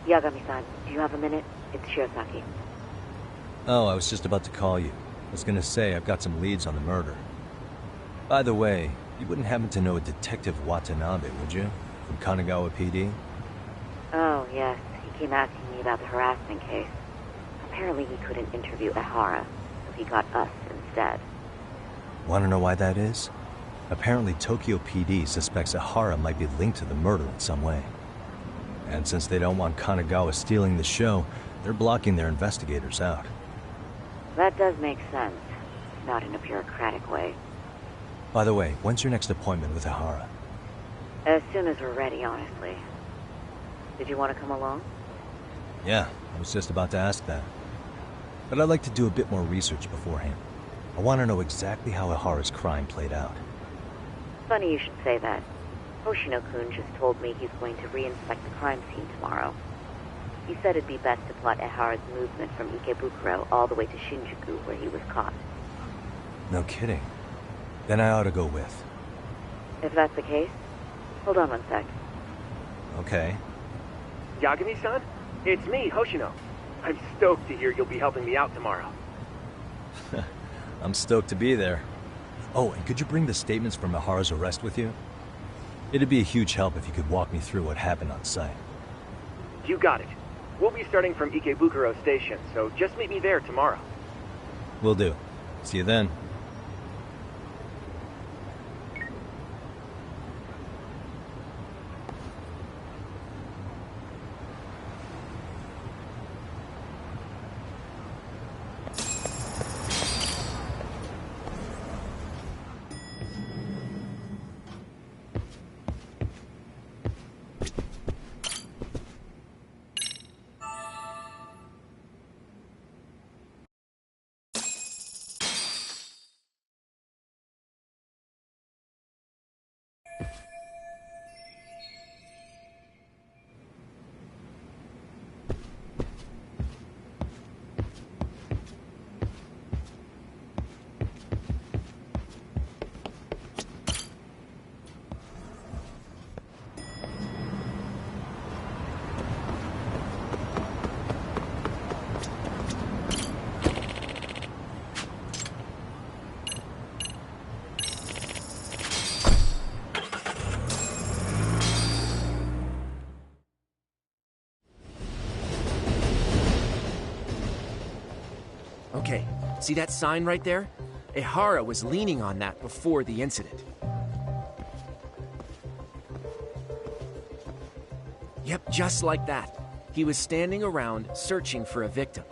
L: Yagami-san, do you have a minute? It's Shiosaki.
A: Oh, I was just about to call you. I was gonna say I've got some leads on the murder. By the way, you wouldn't happen to know a Detective Watanabe, would you? From Kanagawa PD?
L: Oh, yes. He came asking me about the harassment case. Apparently he couldn't interview Ehara, so he got us instead.
A: Want to know why that is? Apparently Tokyo PD suspects Ehara might be linked to the murder in some way. And since they don't want Kanagawa stealing the show, they're blocking their investigators out.
L: That does make sense. Not in a bureaucratic way.
A: By the way, when's your next appointment with Ehara?
L: As soon as we're ready, honestly. Did you want to come along?
A: Yeah, I was just about to ask that. But I'd like to do a bit more research beforehand. I want to know exactly how Ehara's crime played out.
L: Funny you should say that. Hoshino-kun just told me he's going to reinspect the crime scene tomorrow. He said it'd be best to plot Ehara's movement from Ikebukuro all the way to Shinjuku, where he was caught.
A: No kidding. Then I ought to go with.
L: If that's the case, hold on one sec.
A: Okay.
M: Yagami-san? It's me, Hoshino. I'm stoked to hear you'll be helping me out tomorrow.
A: I'm stoked to be there. Oh, and could you bring the statements from Ehara's arrest with you? It'd be a huge help if you could walk me through what happened on site.
M: You got it. We'll be starting from Ikebukuro Station, so just meet me there tomorrow.
A: Will do. See you then.
C: Okay, see that sign right there? Ehara was leaning on that before the incident. Yep, just like that. He was standing around searching for a victim.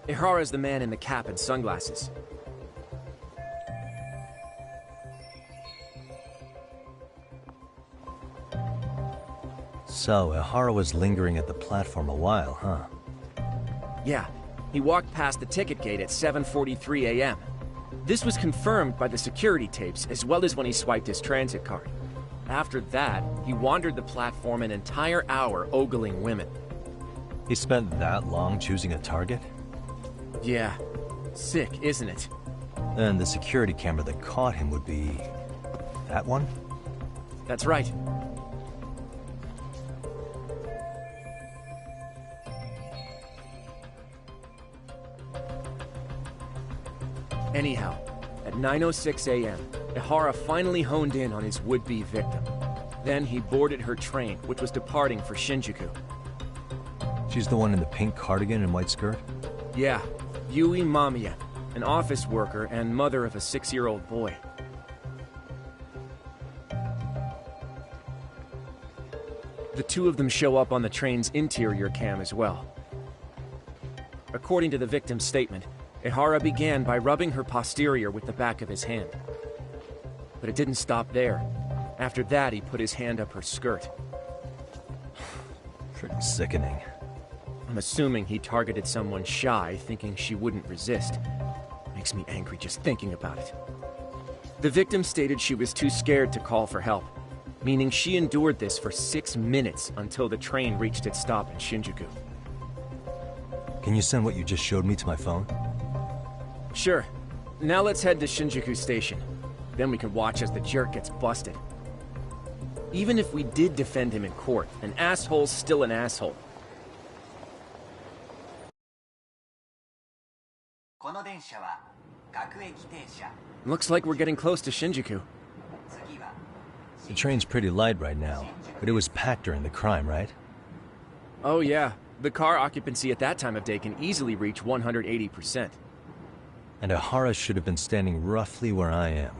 C: Ehara's the man in the cap and sunglasses.
A: So, Ehara was lingering at the platform a while, huh?
C: Yeah, he walked past the ticket gate at 7:43 a.m. This was confirmed by the security tapes, as well as when he swiped his transit card. After that, he wandered the platform an entire hour ogling women.
A: He spent that long choosing a target?
C: Yeah, sick, isn't it?
A: Then the security camera that caught him would be... that one?
C: That's right. Anyhow, at 9:06 a.m., Ehara finally honed in on his would-be victim. Then he boarded her train, which was departing for Shinjuku.
A: She's the one in the pink cardigan and white skirt?
C: Yeah, Yui Mamiya, an office worker and mother of a 6-year-old boy. The two of them show up on the train's interior cam as well. According to the victim's statement, Ehara began by rubbing her posterior with the back of his hand. But it didn't stop there. After that, he put his hand up her skirt.
A: Pretty sickening.
C: I'm assuming he targeted someone shy, thinking she wouldn't resist. Makes me angry just thinking about it. The victim stated she was too scared to call for help, meaning she endured this for 6 minutes until the train reached its stop in Shinjuku.
A: Can you send what you just showed me to my phone?
C: Sure. Now let's head to Shinjuku Station. Then we can watch as the jerk gets busted. Even if we did defend him in court, an asshole's still an asshole. Looks like we're getting close to Shinjuku.
A: The train's pretty light right now, but it was packed during the crime, right?
C: Oh yeah, the car occupancy at that time of day can easily reach 180%.
A: And Ihara should have been standing roughly where I am.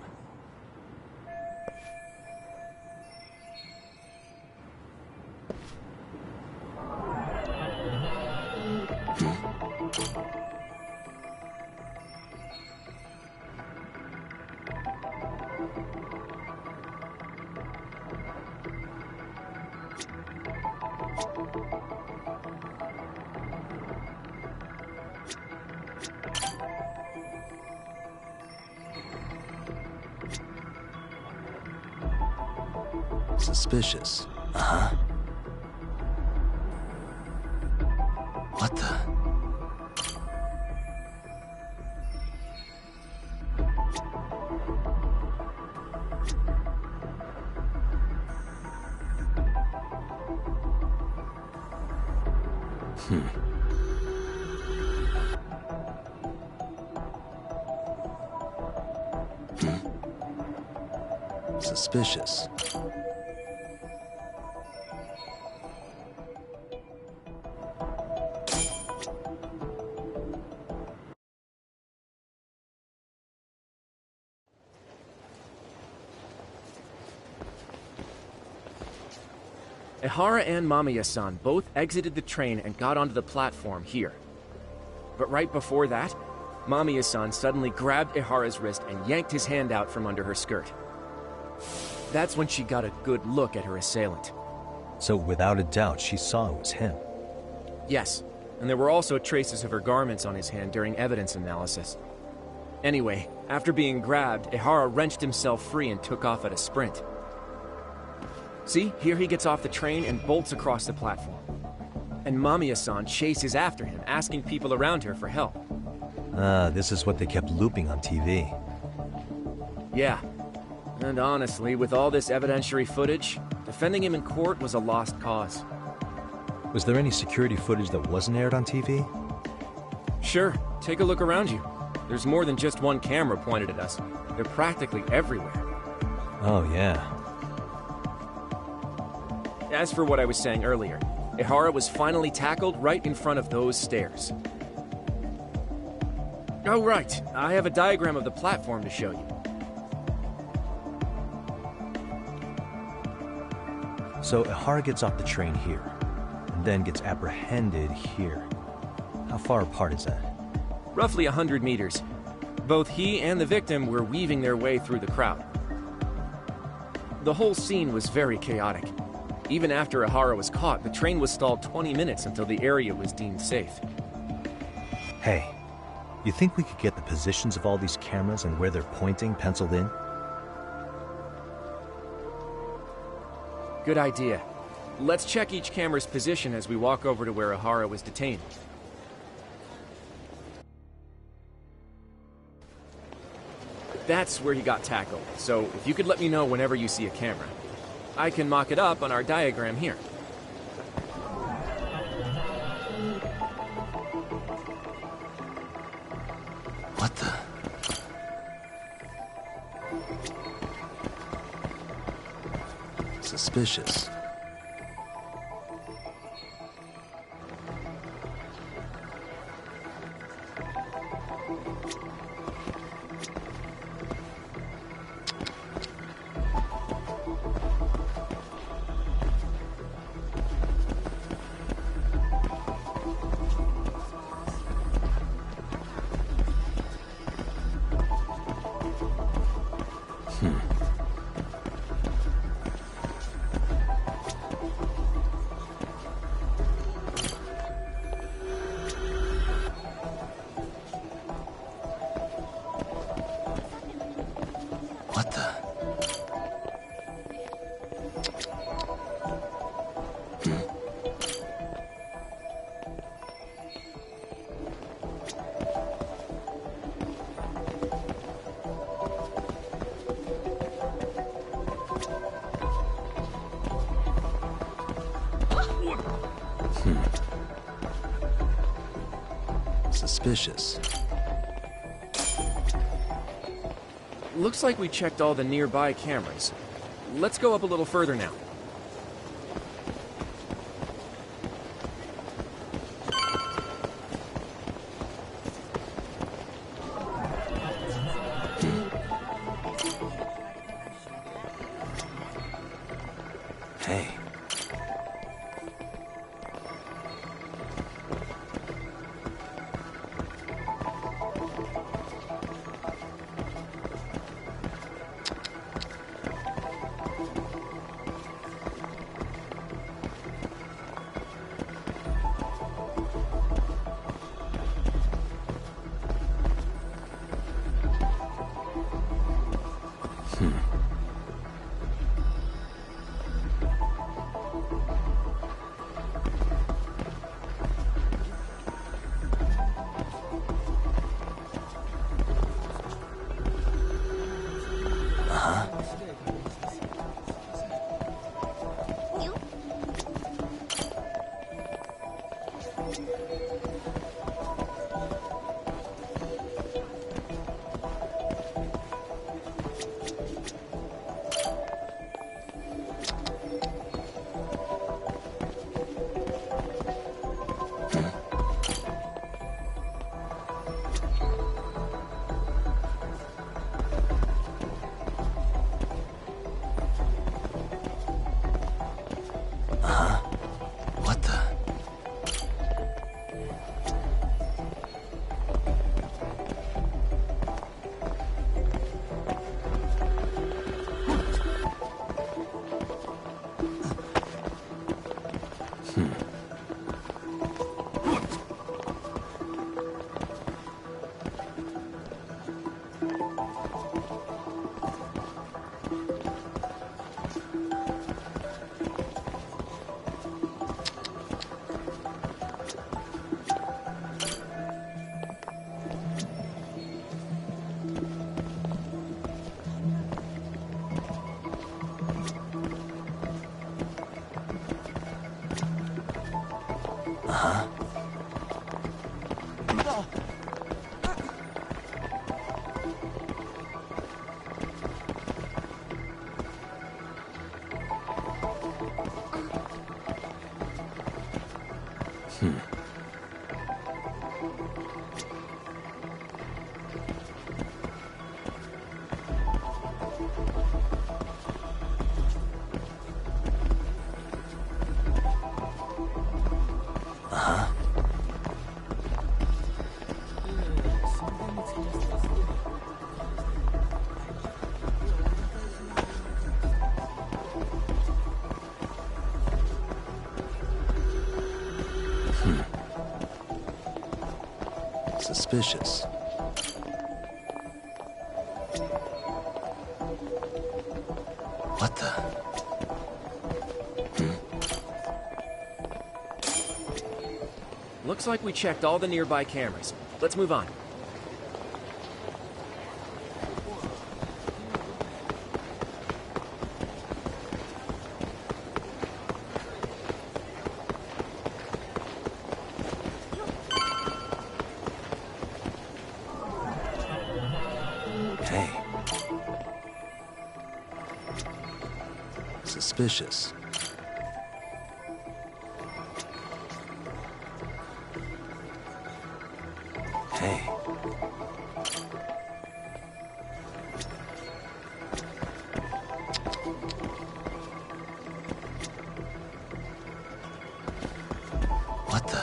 A: Suspicious. Uh-huh. What the? Suspicious.
C: Ihara and Mamiya-san both exited the train and got onto the platform here. But right before that, Mamiya-san suddenly grabbed Ihara's wrist and yanked his hand out from under her skirt. That's when she got a good look at her assailant.
A: So without a doubt, she saw it was him.
C: Yes, and there were also traces of her garments on his hand during evidence analysis. Anyway, after being grabbed, Ihara wrenched himself free and took off at a sprint. See, here he gets off the train and bolts across the platform. And Mamiya-san chases after him, asking people around her for help.
A: This is what they kept looping on TV.
C: Yeah. And honestly, with all this evidentiary footage, defending him in court was a lost cause.
A: Was there any security footage that wasn't aired on TV?
C: Sure, take a look around you. There's more than just one camera pointed at us. They're practically everywhere.
A: Oh, yeah.
C: As for what I was saying earlier, Ihara was finally tackled right in front of those stairs. Oh right, I have a diagram of the platform to show you.
A: So Ihara gets off the train here, and then gets apprehended here. How far apart is that?
C: Roughly 100 meters. Both he and the victim were weaving their way through the crowd. The whole scene was very chaotic. Even after Ihara was caught, the train was stalled 20 minutes until the area was deemed safe.
A: Hey, you think we could get the positions of all these cameras and where they're pointing penciled in?
C: Good idea. Let's check each camera's position as we walk over to where Ihara was detained. That's where he got tackled, so if you could let me know whenever you see a camera. I can mock it up on our diagram here.
A: What the? Suspicious. What the? Suspicious.
C: Looks like we checked all the nearby cameras. Let's go up a little further now.
A: Hey. What the? Suspicious. What the?
C: Looks like we checked all the nearby cameras. Let's move on.
A: Hey. Suspicious. Hey. What the?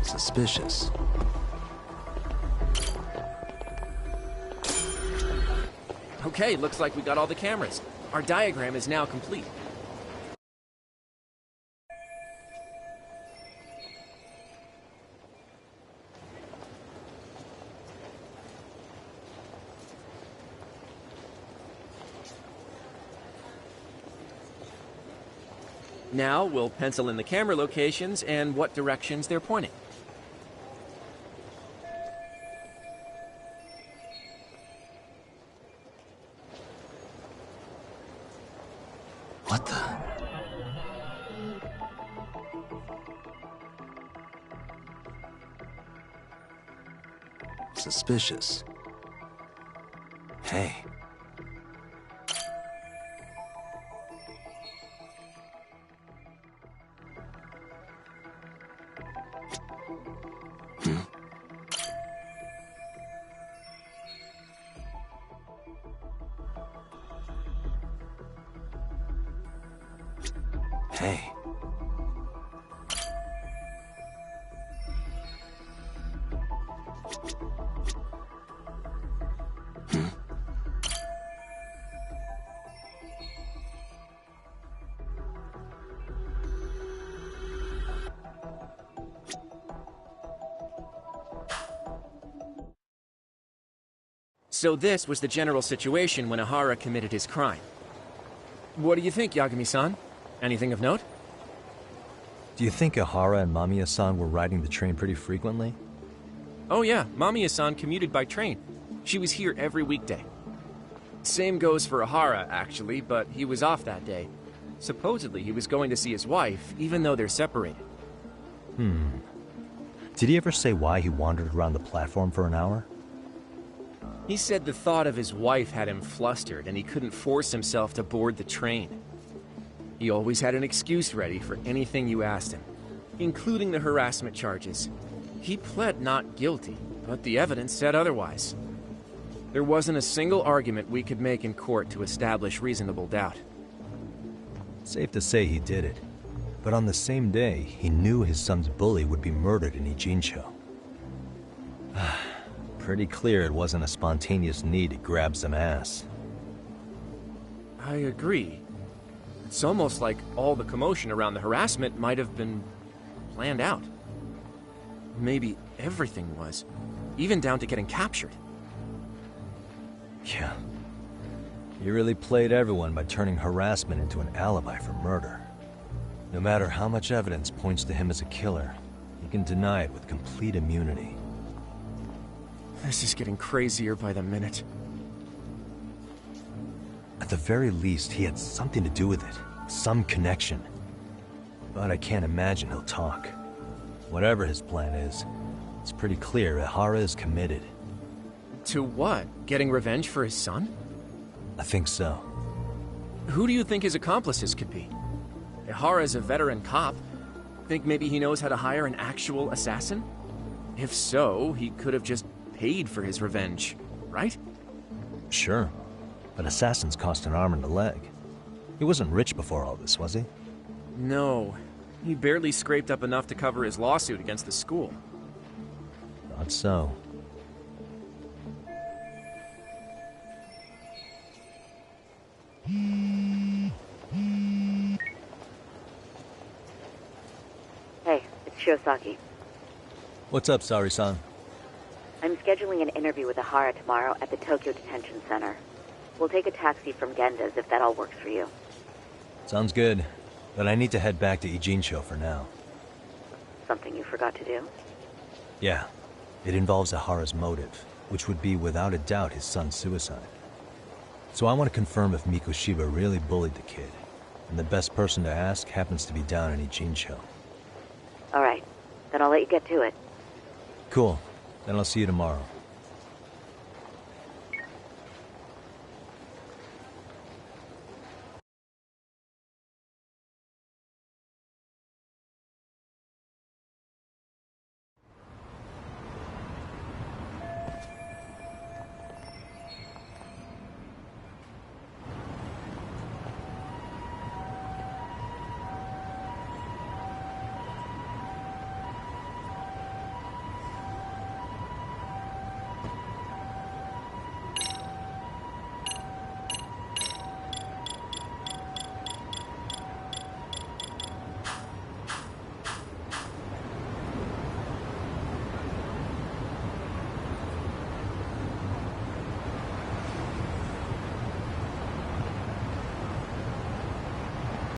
A: Suspicious.
C: Okay, looks like we got all the cameras. Our diagram is now complete. Now we'll pencil in the camera locations and what directions they're pointing.
A: What the? Suspicious. Hey. Hey.
C: So this was the general situation when Ihara committed his crime. What do you think, Yagami-san? Anything of note?
A: Do you think Ihara and Mamiya-san were riding the train pretty frequently?
C: Oh yeah, Mamiya-san commuted by train. She was here every weekday. Same goes for Ihara, actually, but he was off that day. Supposedly he was going to see his wife, even though they're separated.
A: Did he ever say why he wandered around the platform for an hour?
C: He said the thought of his wife had him flustered and he couldn't force himself to board the train. He always had an excuse ready for anything you asked him, including the harassment charges. He pled not guilty, but the evidence said otherwise. There wasn't a single argument we could make in court to establish reasonable doubt.
A: Safe to say he did it. But on the same day, he knew his son's bully would be murdered in Ijincho. Pretty clear it wasn't a spontaneous need to grab some ass.
C: I agree. It's almost like all the commotion around the harassment might have been planned out. Maybe everything was, even down to getting captured.
A: Yeah. He really played everyone by turning harassment into an alibi for murder. No matter how much evidence points to him as a killer, he can deny it with complete immunity.
C: This is getting crazier by the minute.
A: At the very least, he had something to do with it. Some connection. But I can't imagine he'll talk. Whatever his plan is, it's pretty clear Ihara is committed.
C: To what? Getting revenge for his son?
A: I think so.
C: Who do you think his accomplices could be? Ihara's a veteran cop. Think maybe he knows how to hire an actual assassin? If so, he could have just paid for his revenge, right?
A: Sure. But assassins cost an arm and a leg. He wasn't rich before all this, was he?
C: No. He barely scraped up enough to cover his lawsuit against the school.
A: Thought so.
L: Hey, it's Shiosaki.
A: What's up, Sari-san?
L: I'm scheduling an interview with Ihara tomorrow at the Tokyo Detention Center. We'll take a taxi from Genda's if that all works for you.
A: Sounds good, but I need to head back to Ijincho for now.
L: Something you forgot to do?
A: Yeah, it involves Ihara's motive, which would be without a doubt his son's suicide. So I want to confirm if Mikoshiba really bullied the kid, and the best person to ask happens to be down in Ijincho.
L: All right, then I'll let you get to it.
A: Cool. Then I'll see you tomorrow.